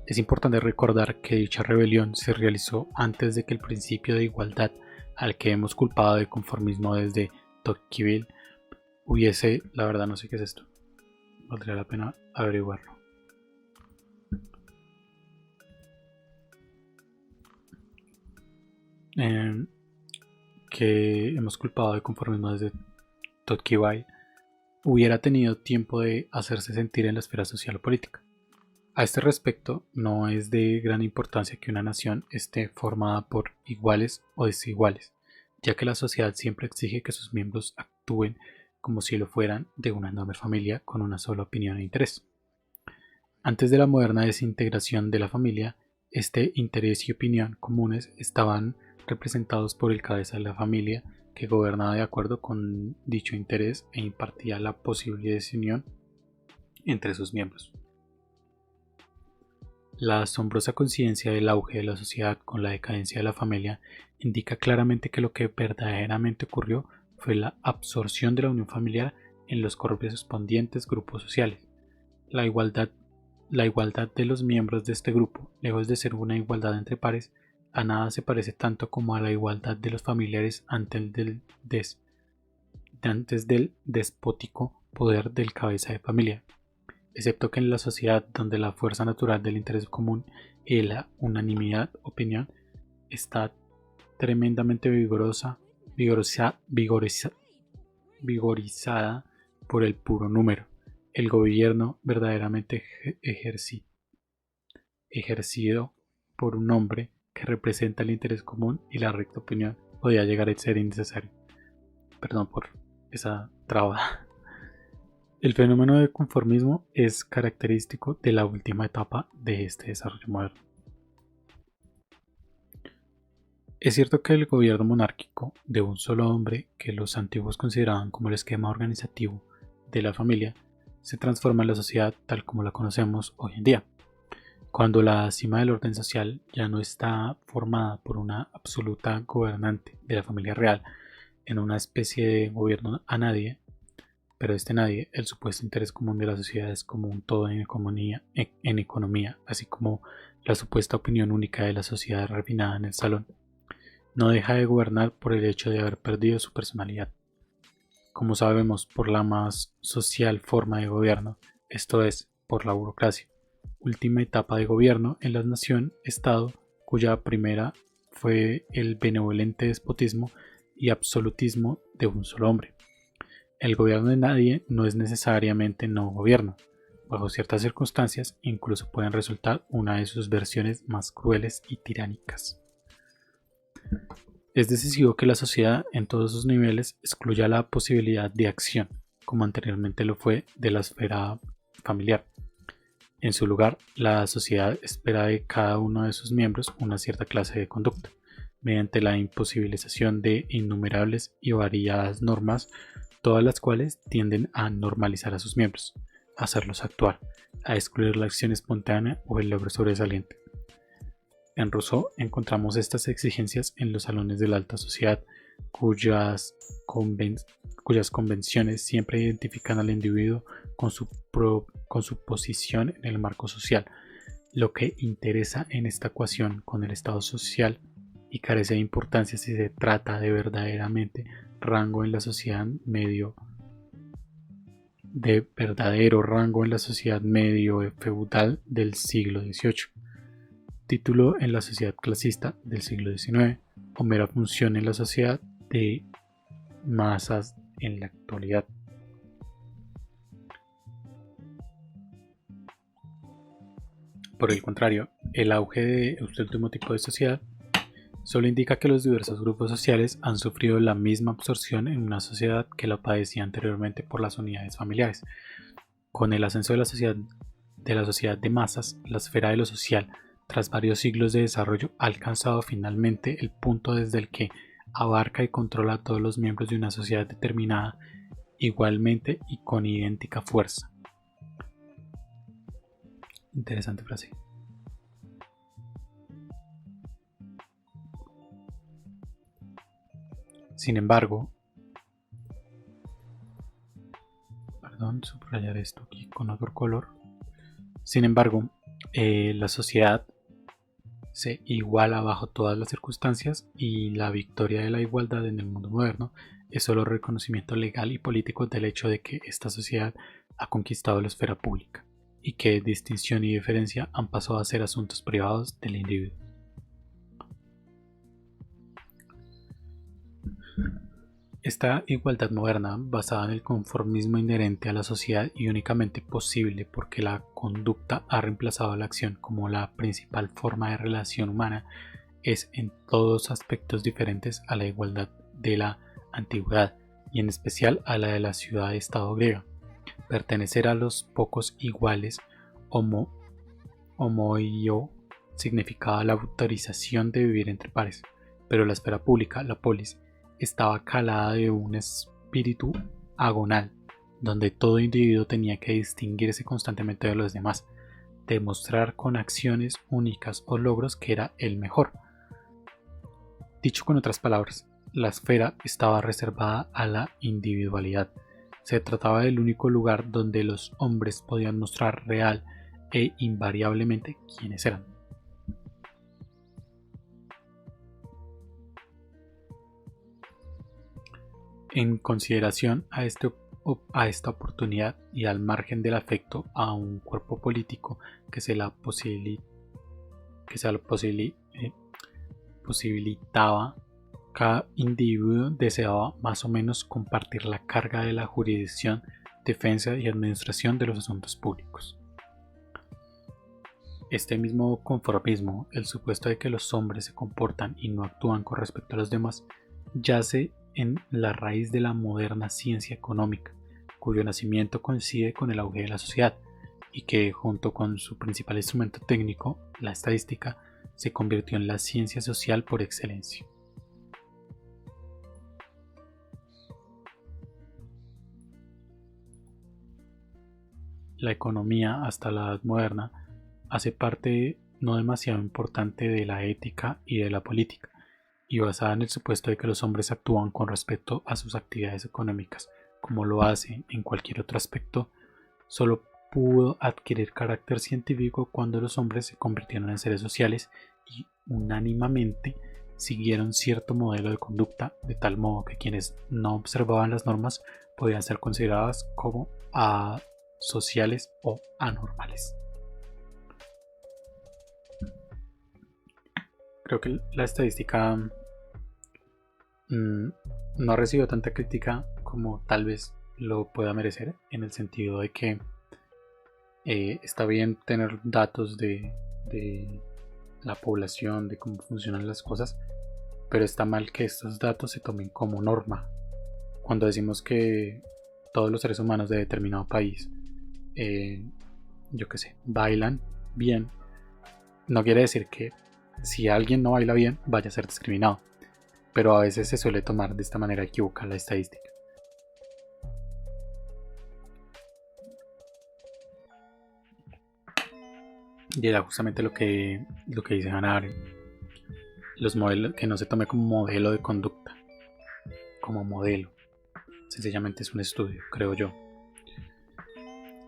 Es importante recordar que dicha rebelión se realizó antes de que el principio de igualdad, al que hemos culpado de conformismo desde Tocqueville, hubiese... La verdad no sé qué es esto. Valdría la pena averiguarlo. Que hemos culpado de conformismo desde Tocqueville hubiera tenido tiempo de hacerse sentir en la esfera social o política. A este respecto, no es de gran importancia que una nación esté formada por iguales o desiguales, ya que la sociedad siempre exige que sus miembros actúen como si lo fueran de una enorme familia con una sola opinión e interés. Antes de la moderna desintegración de la familia, este interés y opinión comunes estaban representados por el cabeza de la familia, que gobernaba de acuerdo con dicho interés e impartía la posible desunión entre sus miembros. La asombrosa coincidencia del auge de la sociedad con la decadencia de la familia indica claramente que lo que verdaderamente ocurrió fue la absorción de la unión familiar en los correspondientes grupos sociales. La igualdad, la igualdad de los miembros de este grupo, lejos de ser una igualdad entre pares, a nada se parece tanto como a la igualdad de los familiares antes del despótico poder del cabeza de familia, excepto que en la sociedad donde la fuerza natural del interés común y la unanimidad opinión está tremendamente vigorizada por el puro número, el gobierno verdaderamente ejercido por un hombre que representa el interés común y la recta opinión podía llegar a ser innecesario. Perdón por esa traba. El fenómeno de conformismo es característico de la última etapa de este desarrollo moderno. Es cierto que el gobierno monárquico de un solo hombre, que los antiguos consideraban como el esquema organizativo de la familia, se transforma en la sociedad tal como la conocemos hoy en día. Cuando la cima del orden social ya no está formada por una absoluta gobernante de la familia real en una especie de gobierno a nadie, pero este nadie, el supuesto interés común de la sociedad es como un todo en economía, así como la supuesta opinión única de la sociedad refinada en el salón, no deja de gobernar por el hecho de haber perdido su personalidad. Como sabemos, por la más social forma de gobierno, esto es, por la burocracia, última etapa de gobierno en la nación-estado, cuya primera fue el benevolente despotismo y absolutismo de un solo hombre. El gobierno de nadie no es necesariamente no gobierno. Bajo ciertas circunstancias, incluso pueden resultar una de sus versiones más crueles y tiránicas. Es decisivo que la sociedad, en todos sus niveles, excluya la posibilidad de acción, como anteriormente lo fue de la esfera familiar. En su lugar, la sociedad espera de cada uno de sus miembros una cierta clase de conducta, mediante la imposibilización de innumerables y variadas normas, todas las cuales tienden a normalizar a sus miembros, a hacerlos actuar, a excluir la acción espontánea o el logro sobresaliente. En Rousseau encontramos estas exigencias en los salones de la alta sociedad, cuyas convenciones siempre identifican al individuo con su posición en el marco social, lo que interesa en esta ecuación con el estado social y carece de importancia si se trata de verdaderamente rango en la sociedad medio feudal del siglo XVIII, título en la sociedad clasista del siglo XIX o mera función en la sociedad de masas en la actualidad. Por el contrario, el auge de este último tipo de sociedad solo indica que los diversos grupos sociales han sufrido la misma absorción en una sociedad que la padecía anteriormente por las unidades familiares. Con el ascenso de la sociedad de masas, la esfera de lo social, tras varios siglos de desarrollo, ha alcanzado finalmente el punto desde el que abarca y controla a todos los miembros de una sociedad determinada igualmente y con idéntica fuerza. Interesante frase. Sin embargo, subrayar esto aquí con otro color. Sin embargo, la sociedad se iguala bajo todas las circunstancias y la victoria de la igualdad en el mundo moderno es solo reconocimiento legal y político del hecho de que esta sociedad ha conquistado la esfera pública y que distinción y diferencia han pasado a ser asuntos privados del individuo. Esta igualdad moderna, basada en el conformismo inherente a la sociedad y únicamente posible porque la conducta ha reemplazado la acción como la principal forma de relación humana, es en todos aspectos diferentes a la igualdad de la antigüedad y en especial a la de la ciudad-estado griega. Pertenecer a los pocos iguales, homoio, significaba la autorización de vivir entre pares, pero la esfera pública, la polis, estaba calada de un espíritu agonal, donde todo individuo tenía que distinguirse constantemente de los demás, demostrar con acciones únicas o logros que era el mejor. Dicho con otras palabras, la esfera estaba reservada a la individualidad. Se trataba del único lugar donde los hombres podían mostrar real e invariablemente quiénes eran. En consideración a esta oportunidad y al margen del afecto a un cuerpo político que se la posibilitaba, cada individuo deseaba más o menos compartir la carga de la jurisdicción, defensa y administración de los asuntos públicos. Este mismo conformismo, el supuesto de que los hombres se comportan y no actúan con respecto a los demás, yace en la raíz de la moderna ciencia económica, cuyo nacimiento coincide con el auge de la sociedad y que, junto con su principal instrumento técnico, la estadística, se convirtió en la ciencia social por excelencia. La economía, hasta la edad moderna, hace parte no demasiado importante de la ética y de la política, y basada en el supuesto de que los hombres actúan con respecto a sus actividades económicas, como lo hacen en cualquier otro aspecto, solo pudo adquirir carácter científico cuando los hombres se convirtieron en seres sociales y unánimemente siguieron cierto modelo de conducta, de tal modo que quienes no observaban las normas podían ser consideradas como asociales o anormales. Creo que la estadística no ha recibido tanta crítica como tal vez lo pueda merecer, en el sentido de que está bien tener datos de la población, de cómo funcionan las cosas, pero está mal que estos datos se tomen como norma. Cuando decimos que todos los seres humanos de determinado país, bailan bien, no quiere decir que si alguien no baila bien vaya a ser discriminado, pero a veces se suele tomar de esta manera equivocada la estadística. Y era justamente lo que dice Hannah Arendt, los modelos, que no se tome como modelo de conducta, como modelo, sencillamente es un estudio, creo yo.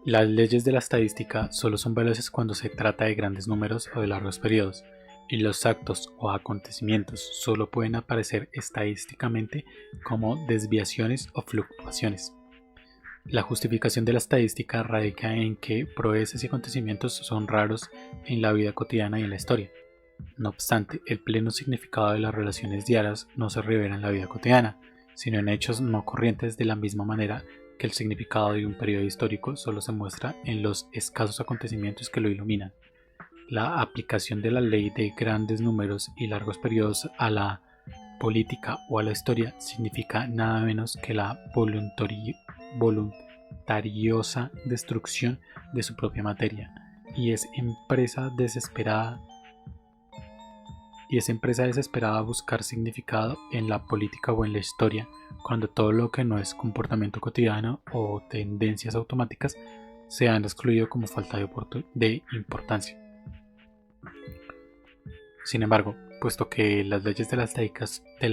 Las leyes de la estadística solo son veloces cuando se trata de grandes números o de largos periodos, y los actos o acontecimientos solo pueden aparecer estadísticamente como desviaciones o fluctuaciones. La justificación de la estadística radica en que proezas y acontecimientos son raros en la vida cotidiana y en la historia. No obstante, el pleno significado de las relaciones diarias no se revela en la vida cotidiana, sino en hechos no corrientes, de la misma manera que el significado de un periodo histórico solo se muestra en los escasos acontecimientos que lo iluminan. La aplicación de la ley de grandes números y largos periodos a la política o a la historia significa nada menos que la voluntariosa destrucción de su propia materia, y es empresa desesperada buscar significado en la política o en la historia, cuando todo lo que no es comportamiento cotidiano o tendencias automáticas se han excluido como falta de importancia. Sin embargo, puesto que las leyes de la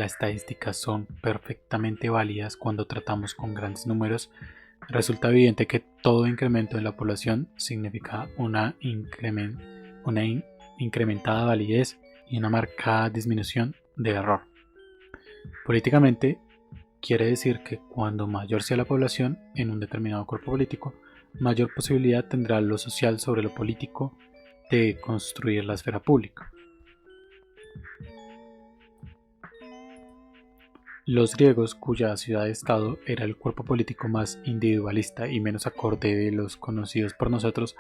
estadística son perfectamente válidas cuando tratamos con grandes números, resulta evidente que todo incremento en la población significa una incrementada validez y una marcada disminución de error. Políticamente, quiere decir que cuando mayor sea la población en un determinado cuerpo político, mayor posibilidad tendrá lo social sobre lo político de construir la esfera pública. Los griegos, cuya ciudad-estado era el cuerpo político más individualista y menos acorde de los conocidos por nosotros,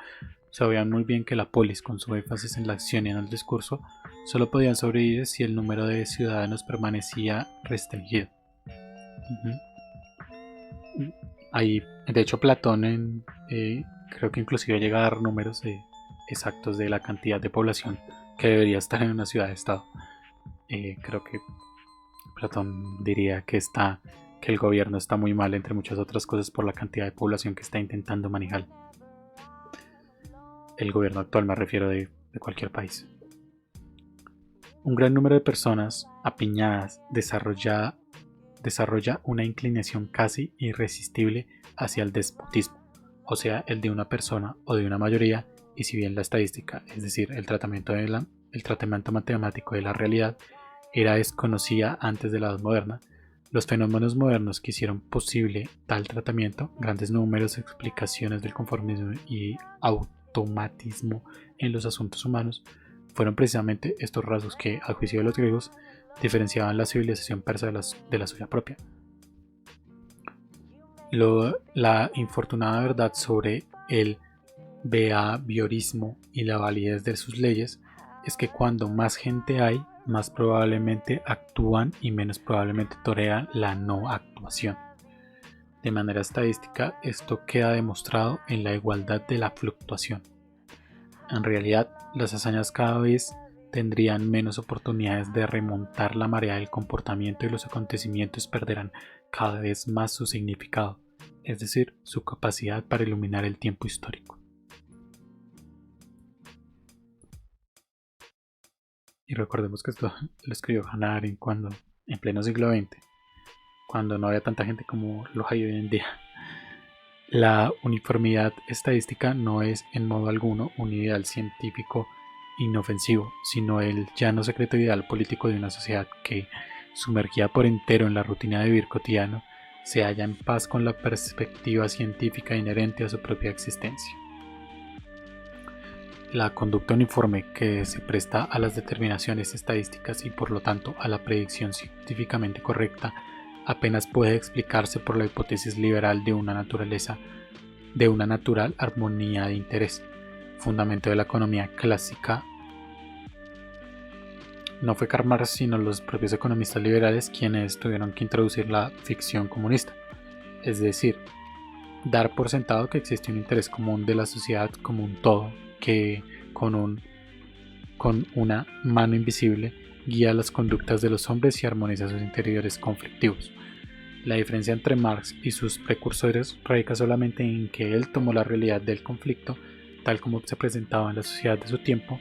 sabían muy bien que la polis, con su énfasis en la acción y en el discurso, solo podían sobrevivir si el número de ciudadanos permanecía restringido. Ahí, de hecho, Platón creo que inclusive llega a dar números exactos de la cantidad de población que debería estar en una ciudad-estado. Creo que Platón diría que el gobierno está muy mal, entre muchas otras cosas, por la cantidad de población que está intentando manejar. El gobierno actual, me refiero, de cualquier país. Un gran número de personas apiñadas desarrolla una inclinación casi irresistible hacia el despotismo, o sea, el de una persona o de una mayoría, y si bien la estadística, es decir, el tratamiento matemático de la realidad, era desconocida antes de la Edad Moderna, los fenómenos modernos que hicieron posible tal tratamiento, grandes números, explicaciones del conformismo y automatismo en los asuntos humanos, fueron precisamente estos rasgos que, a juicio de los griegos, diferenciaban la civilización persa de la suya propia. La infortunada verdad sobre el behaviorismo y la validez de sus leyes es que cuando más gente hay, más probablemente actúan y menos probablemente toleran la no actuación. De manera estadística, esto queda demostrado en la igualdad de la fluctuación. En realidad, las hazañas cada vez tendrían menos oportunidades de remontar la marea del comportamiento y los acontecimientos perderán cada vez más su significado, es decir, su capacidad para iluminar el tiempo histórico. Y recordemos que esto lo escribió Hannah Arendt en pleno siglo XX, cuando no había tanta gente como lo hay hoy en día. La uniformidad estadística no es en modo alguno un ideal científico inofensivo, sino el llano secreto ideal político de una sociedad que, sumergida por entero en la rutina de vivir cotidiano, se halla en paz con la perspectiva científica inherente a su propia existencia. La conducta uniforme que se presta a las determinaciones estadísticas y por lo tanto a la predicción científicamente correcta apenas puede explicarse por la hipótesis liberal de una natural armonía de interés, fundamento de la economía clásica. No fue Karl Marx sino los propios economistas liberales quienes tuvieron que introducir la ficción comunista, es decir, dar por sentado que existe un interés común de la sociedad como un todo que con una mano invisible guía las conductas de los hombres y armoniza sus interiores conflictivos. La diferencia entre Marx y sus precursores radica solamente en que él tomó la realidad del conflicto, tal como se presentaba en la sociedad de su tiempo,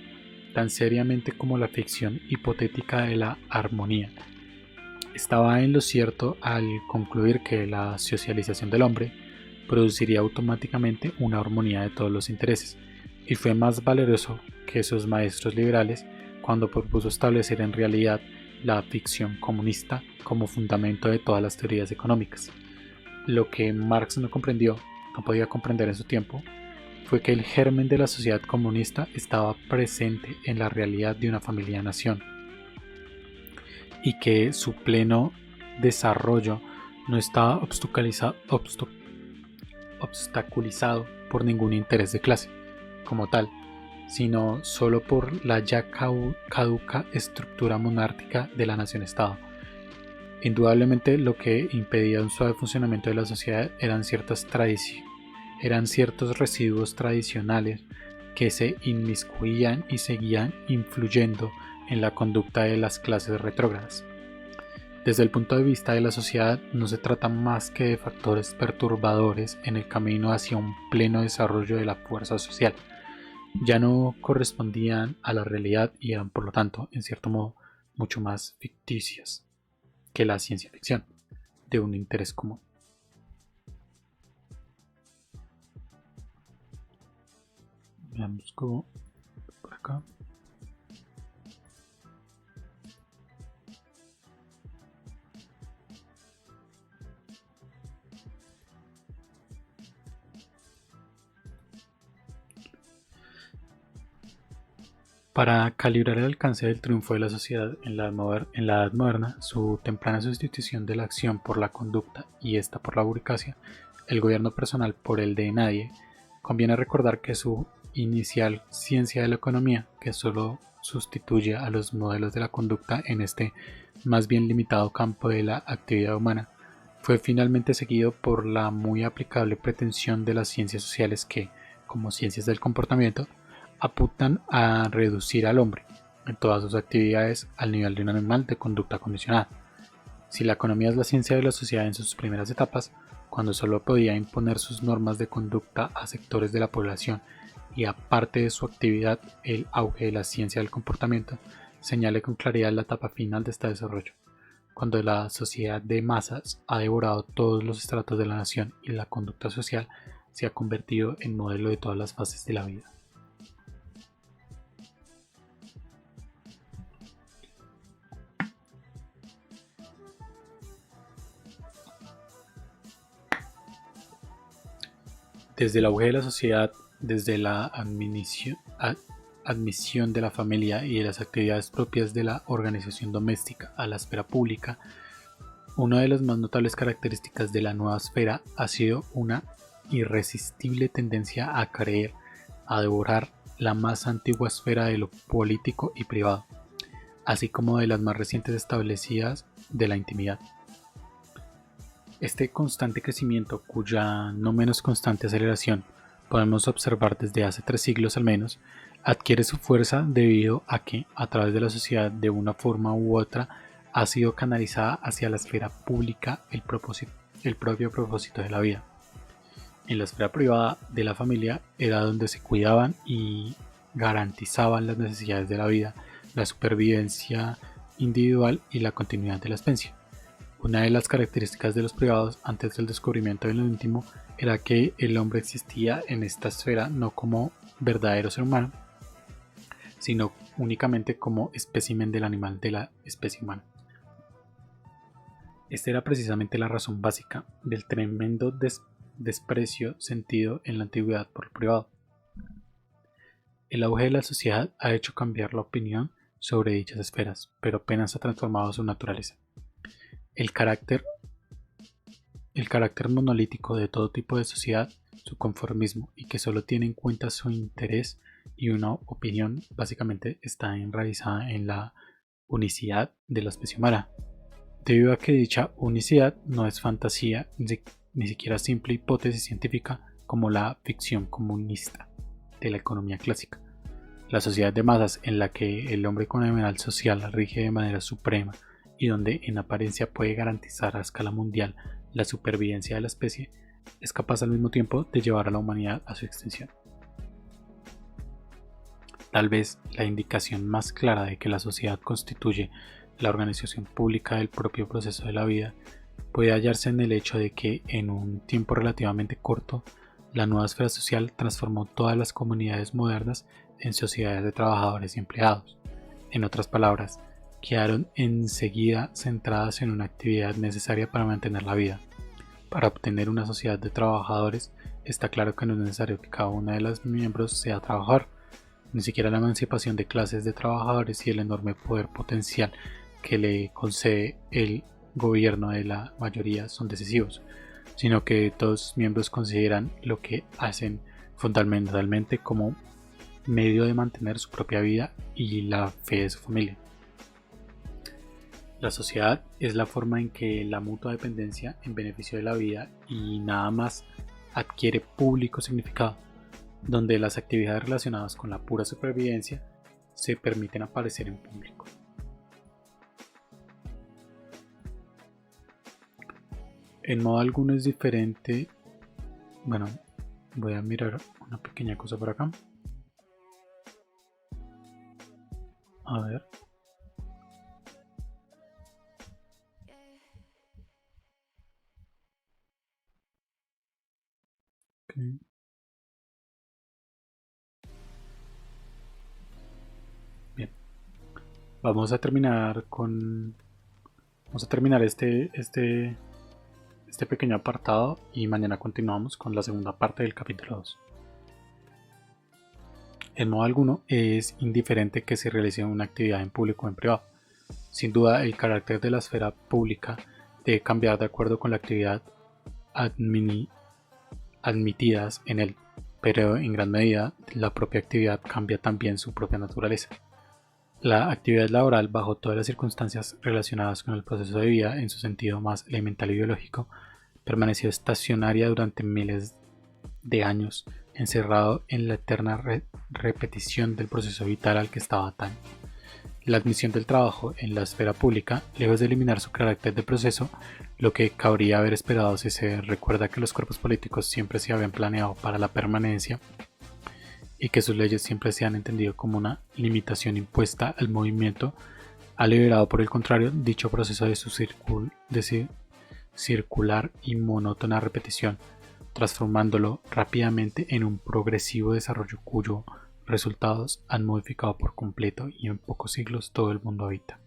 tan seriamente como la ficción hipotética de la armonía. Estaba en lo cierto al concluir que la socialización del hombre produciría automáticamente una armonía de todos los intereses, y fue más valeroso que sus maestros liberales cuando propuso establecer en realidad la ficción comunista como fundamento de todas las teorías económicas. Lo que Marx no podía comprender en su tiempo, fue que el germen de la sociedad comunista estaba presente en la realidad de una familia-nación y que su pleno desarrollo no estaba obstaculizado por ningún interés de clase como tal, sino solo por la ya caduca estructura monárquica de la nación-estado. Indudablemente lo que impedía un suave funcionamiento de la sociedad eran ciertos residuos tradicionales que se inmiscuían y seguían influyendo en la conducta de las clases retrógradas. Desde el punto de vista de la sociedad, no se trata más que de factores perturbadores en el camino hacia un pleno desarrollo de la fuerza social. Ya no correspondían a la realidad y eran, por lo tanto, en cierto modo, mucho más ficticias que la ciencia ficción, de un interés común. Veamos cómo por acá. Para calibrar el alcance del triunfo de la sociedad en la Edad Moderna, su temprana sustitución de la acción por la conducta y esta por la burocracia, el gobierno personal por el de nadie, conviene recordar que su inicial ciencia de la economía, que solo sustituye a los modelos de la conducta en este más bien limitado campo de la actividad humana, fue finalmente seguido por la muy aplicable pretensión de las ciencias sociales que, como ciencias del comportamiento, apuntan a reducir al hombre, en todas sus actividades, al nivel de un animal de conducta condicionada. Si la economía es la ciencia de la sociedad en sus primeras etapas, cuando solo podía imponer sus normas de conducta a sectores de la población y aparte de su actividad, el auge de la ciencia del comportamiento, señala con claridad la etapa final de este desarrollo, cuando la sociedad de masas ha devorado todos los estratos de la nación y la conducta social se ha convertido en modelo de todas las fases de la vida. Desde el auge de la sociedad, desde la admisión de la familia y de las actividades propias de la organización doméstica a la esfera pública, una de las más notables características de la nueva esfera ha sido una irresistible tendencia a creer, a devorar la más antigua esfera de lo político y privado, así como de las más recientes establecidas de la intimidad. Este constante crecimiento, cuya no menos constante aceleración podemos observar desde hace 3 siglos al menos, adquiere su fuerza debido a que, a través de la sociedad, de una forma u otra, ha sido canalizada hacia la esfera pública el propio propósito de la vida. En la esfera privada de la familia era donde se cuidaban y garantizaban las necesidades de la vida, la supervivencia individual y la continuidad de la especie. Una de las características de los privados antes del descubrimiento de lo íntimo era que el hombre existía en esta esfera no como verdadero ser humano, sino únicamente como espécimen del animal de la especie humana. Esta era precisamente la razón básica del tremendo desprecio sentido en la antigüedad por el privado. El auge de la sociedad ha hecho cambiar la opinión sobre dichas esferas, pero apenas ha transformado su naturaleza. El carácter monolítico de todo tipo de sociedad, su conformismo y que solo tiene en cuenta su interés y una opinión, básicamente está enraizada en la unicidad de la especie humana, debido a que dicha unicidad no es fantasía ni siquiera simple hipótesis científica como la ficción comunista de la economía clásica. La sociedad de masas en la que el hombre con el social rige de manera suprema y donde en apariencia puede garantizar a escala mundial la supervivencia de la especie, es capaz al mismo tiempo de llevar a la humanidad a su extinción. Tal vez la indicación más clara de que la sociedad constituye la organización pública del propio proceso de la vida puede hallarse en el hecho de que en un tiempo relativamente corto, la nueva esfera social transformó todas las comunidades modernas en sociedades de trabajadores y empleados. En otras palabras, quedaron enseguida centradas en una actividad necesaria para mantener la vida. Para obtener una sociedad de trabajadores, está claro que no es necesario que cada uno de los miembros sea trabajador. Ni siquiera la emancipación de clases de trabajadores y el enorme poder potencial que le concede el gobierno de la mayoría son decisivos, sino que todos los miembros consideran lo que hacen fundamentalmente como medio de mantener su propia vida y la fe de su familia. La sociedad es la forma en que la mutua dependencia en beneficio de la vida y nada más adquiere público significado, donde las actividades relacionadas con la pura supervivencia se permiten aparecer en público. En modo alguno es diferente. Bueno, voy a mirar una pequeña cosa por acá. A ver. Okay. Bien. Vamos a terminar este pequeño apartado y mañana continuamos con la segunda parte del capítulo 2. En modo alguno es indiferente que se realice una actividad en público o en privado. Sin duda, el carácter de la esfera pública debe cambiar de acuerdo con la actividad admitidas en él, pero en gran medida la propia actividad cambia también su propia naturaleza. La actividad laboral, bajo todas las circunstancias relacionadas con el proceso de vida en su sentido más elemental y biológico, permaneció estacionaria durante miles de años, encerrado en la eterna repetición del proceso vital al que estaba atado. La admisión del trabajo en la esfera pública, lejos de eliminar su carácter de proceso, lo que cabría haber esperado si se recuerda que los cuerpos políticos siempre se habían planeado para la permanencia y que sus leyes siempre se han entendido como una limitación impuesta al movimiento, ha liberado por el contrario dicho proceso de su circular y monótona repetición, transformándolo rápidamente en un progresivo desarrollo cuyos resultados han modificado por completo y en pocos siglos todo el mundo habita.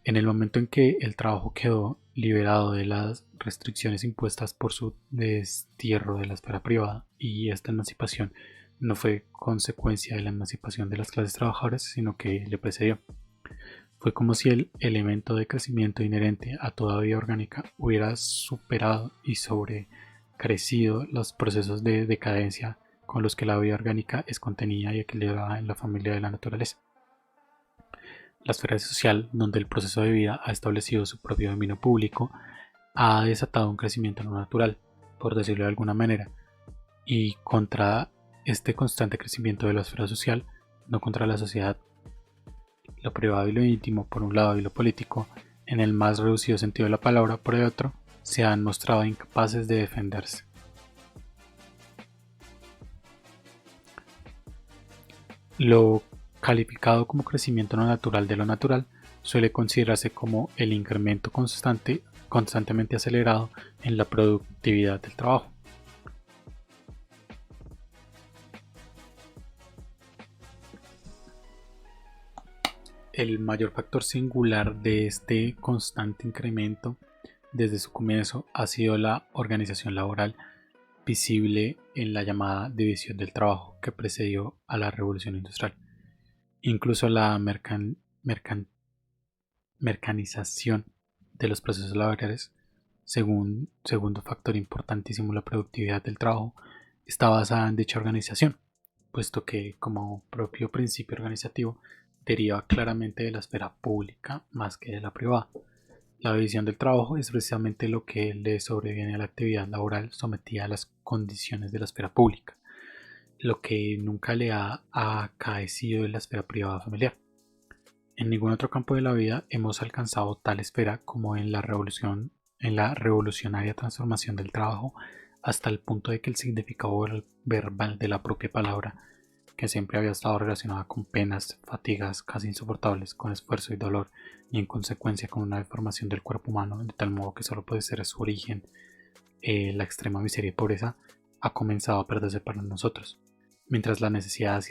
En el momento en que el trabajo quedó liberado de las restricciones impuestas por su destierro de la esfera privada, y esta emancipación no fue consecuencia de la emancipación de las clases trabajadoras, sino que le precedió. Fue como si el elemento de crecimiento inherente a toda vida orgánica hubiera superado y sobrecrecido los procesos de decadencia con los que la vida orgánica es contenida y equilibrada en la familia de la naturaleza. La esfera social, donde el proceso de vida ha establecido su propio dominio público, ha desatado un crecimiento no natural, por decirlo de alguna manera, y contra este constante crecimiento de la esfera social, no contra la sociedad, lo privado y lo íntimo por un lado y lo político, en el más reducido sentido de la palabra por el otro, se han mostrado incapaces de defenderse. Lo calificado como crecimiento no natural de lo natural suele considerarse como el incremento constantemente acelerado en la productividad del trabajo. El mayor factor singular de este constante incremento desde su comienzo ha sido la organización laboral visible en la llamada división del trabajo que precedió a la revolución industrial. Incluso la mercanización de los procesos laborales, segundo factor importantísimo, la productividad del trabajo, está basada en dicha organización, puesto que como propio principio organizativo deriva claramente de la esfera pública más que de la privada. La división del trabajo es precisamente lo que le sobreviene a la actividad laboral sometida a las condiciones de la esfera pública, lo que nunca le ha acaecido en la esfera privada familiar. En ningún otro campo de la vida hemos alcanzado tal esfera como en la revolucionaria transformación del trabajo, hasta el punto de que el significado verbal de la propia palabra, que siempre había estado relacionada con penas, fatigas casi insoportables, con esfuerzo y dolor, y en consecuencia con una deformación del cuerpo humano, de tal modo que solo puede ser su origen la extrema miseria y pobreza, ha comenzado a perderse para nosotros, mientras la necesidad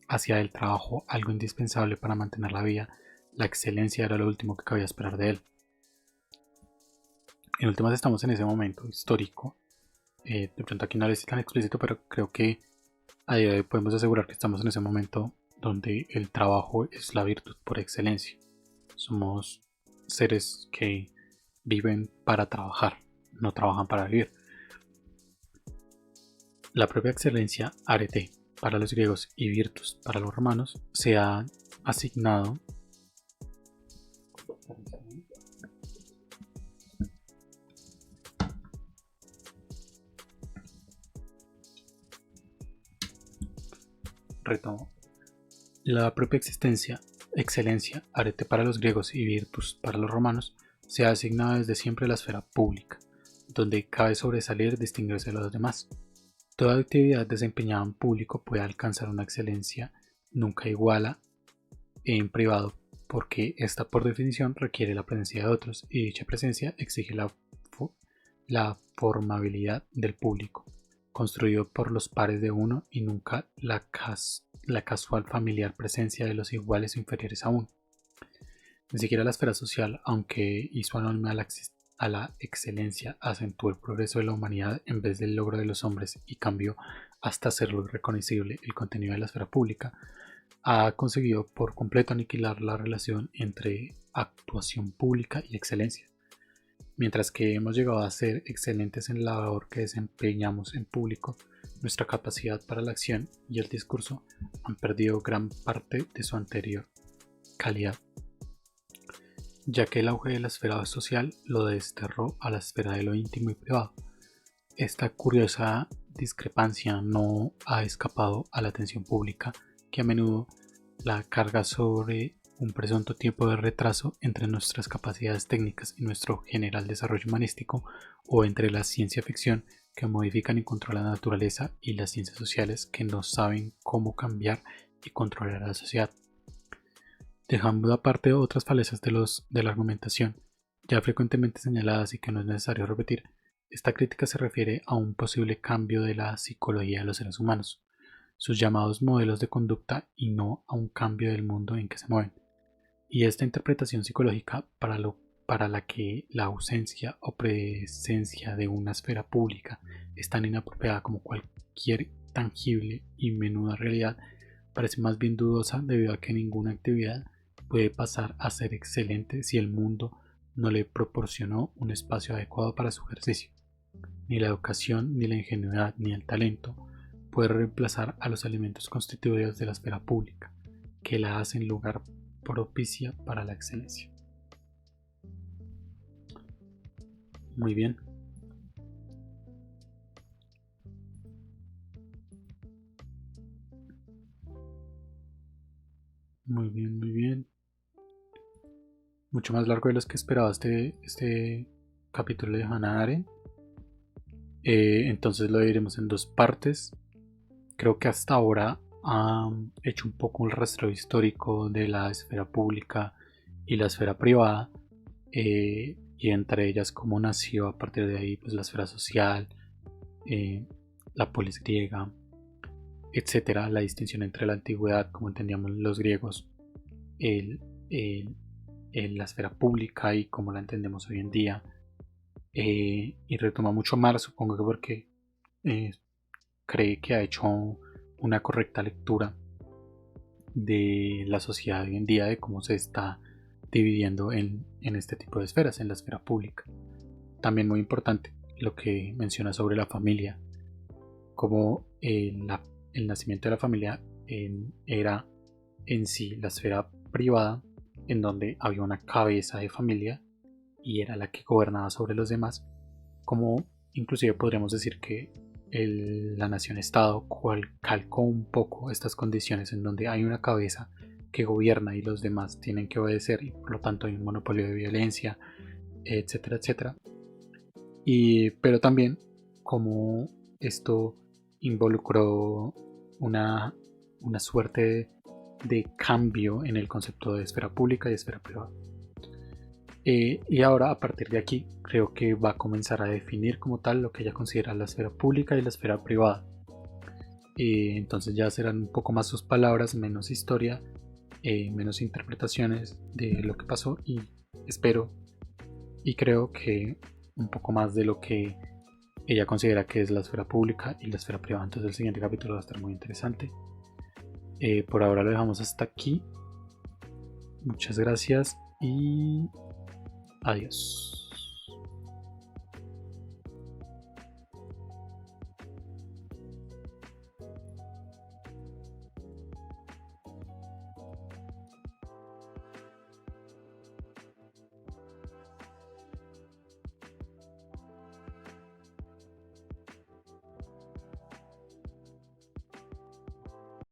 hacia el trabajo, algo indispensable para mantener la vida, la excelencia era lo último que cabía esperar de él. En últimas estamos en ese momento histórico, de pronto aquí no es tan explícito, pero creo que a día de hoy podemos asegurar que estamos en ese momento donde el trabajo es la virtud por excelencia. Somos seres que viven para trabajar, no trabajan para vivir. La propia excelencia, arete, para los griegos y virtus para los romanos, se ha asignado la propia excelencia, arete para los griegos y virtus para los romanos, se ha asignado desde siempre a la esfera pública, donde cabe sobresalir y distinguirse de los demás. Toda actividad desempeñada en público puede alcanzar una excelencia nunca iguala en privado, porque esta por definición requiere la presencia de otros, y dicha presencia exige la formabilidad del público, construido por los pares de uno y nunca la casual familiar presencia de los iguales o inferiores a uno. Ni siquiera la esfera social, aunque hizo anónima a la excelencia, acentuó el progreso de la humanidad en vez del logro de los hombres, y cambió hasta hacerlo irreconocible el contenido de la esfera pública, ha conseguido por completo aniquilar la relación entre actuación pública y excelencia. Mientras que hemos llegado a ser excelentes en la labor que desempeñamos en público, nuestra capacidad para la acción y el discurso han perdido gran parte de su anterior calidad, ya que el auge de la esfera social lo desterró a la esfera de lo íntimo y privado. Esta curiosa discrepancia no ha escapado a la atención pública, que a menudo la carga sobre un presunto tiempo de retraso entre nuestras capacidades técnicas y nuestro general desarrollo humanístico, o entre la ciencia ficción que modifican y controlan la naturaleza y las ciencias sociales que no saben cómo cambiar y controlar a la sociedad. Dejando aparte otras falencias de la argumentación, ya frecuentemente señaladas y que no es necesario repetir, esta crítica se refiere a un posible cambio de la psicología de los seres humanos, sus llamados modelos de conducta, y no a un cambio del mundo en que se mueven. Y esta interpretación psicológica para la que la ausencia o presencia de una esfera pública es tan inapropiada como cualquier tangible y menuda realidad, parece más bien dudosa, debido a que ninguna actividad puede pasar a ser excelente si el mundo no le proporcionó un espacio adecuado para su ejercicio. Ni la educación, ni la ingenuidad, ni el talento pueden reemplazar a los elementos constitutivos de la esfera pública, que la hacen lugar propicia para la excelencia. Muy bien. Muy bien, muy bien. Mucho más largo de los que esperaba este capítulo de Hannah Arendt. Entonces lo diremos en dos partes. Creo que hasta ahora han hecho un poco un rastreo histórico de la esfera pública y la esfera privada, y entre ellas cómo nació a partir de ahí pues la esfera social, la polis griega, etcétera, la distinción entre la antigüedad, como entendíamos los griegos, el, el, la esfera pública y cómo la entendemos hoy en día, y retoma mucho más, supongo que porque cree que ha hecho una correcta lectura de la sociedad hoy en día, de cómo se está dividiendo en este tipo de esferas, en la esfera pública. También muy importante lo que menciona sobre la familia, como el nacimiento de la familia era en sí la esfera privada, en donde había una cabeza de familia y era la que gobernaba sobre los demás, como inclusive podríamos decir que la nación-estado calcó un poco estas condiciones en donde hay una cabeza que gobierna y los demás tienen que obedecer, y por lo tanto hay un monopolio de violencia, etcétera, etcétera. Pero también como esto involucró una suerte de cambio en el concepto de esfera pública y esfera privada. Y ahora, a partir de aquí, creo que va a comenzar a definir como tal lo que ella considera la esfera pública y la esfera privada. Entonces ya serán un poco más sus palabras, menos historia, menos interpretaciones de lo que pasó, y espero y creo que un poco más de lo que ella considera que es la esfera pública y la esfera privada. Entonces el siguiente capítulo va a estar muy interesante. Por ahora lo dejamos hasta aquí. Muchas gracias y adiós.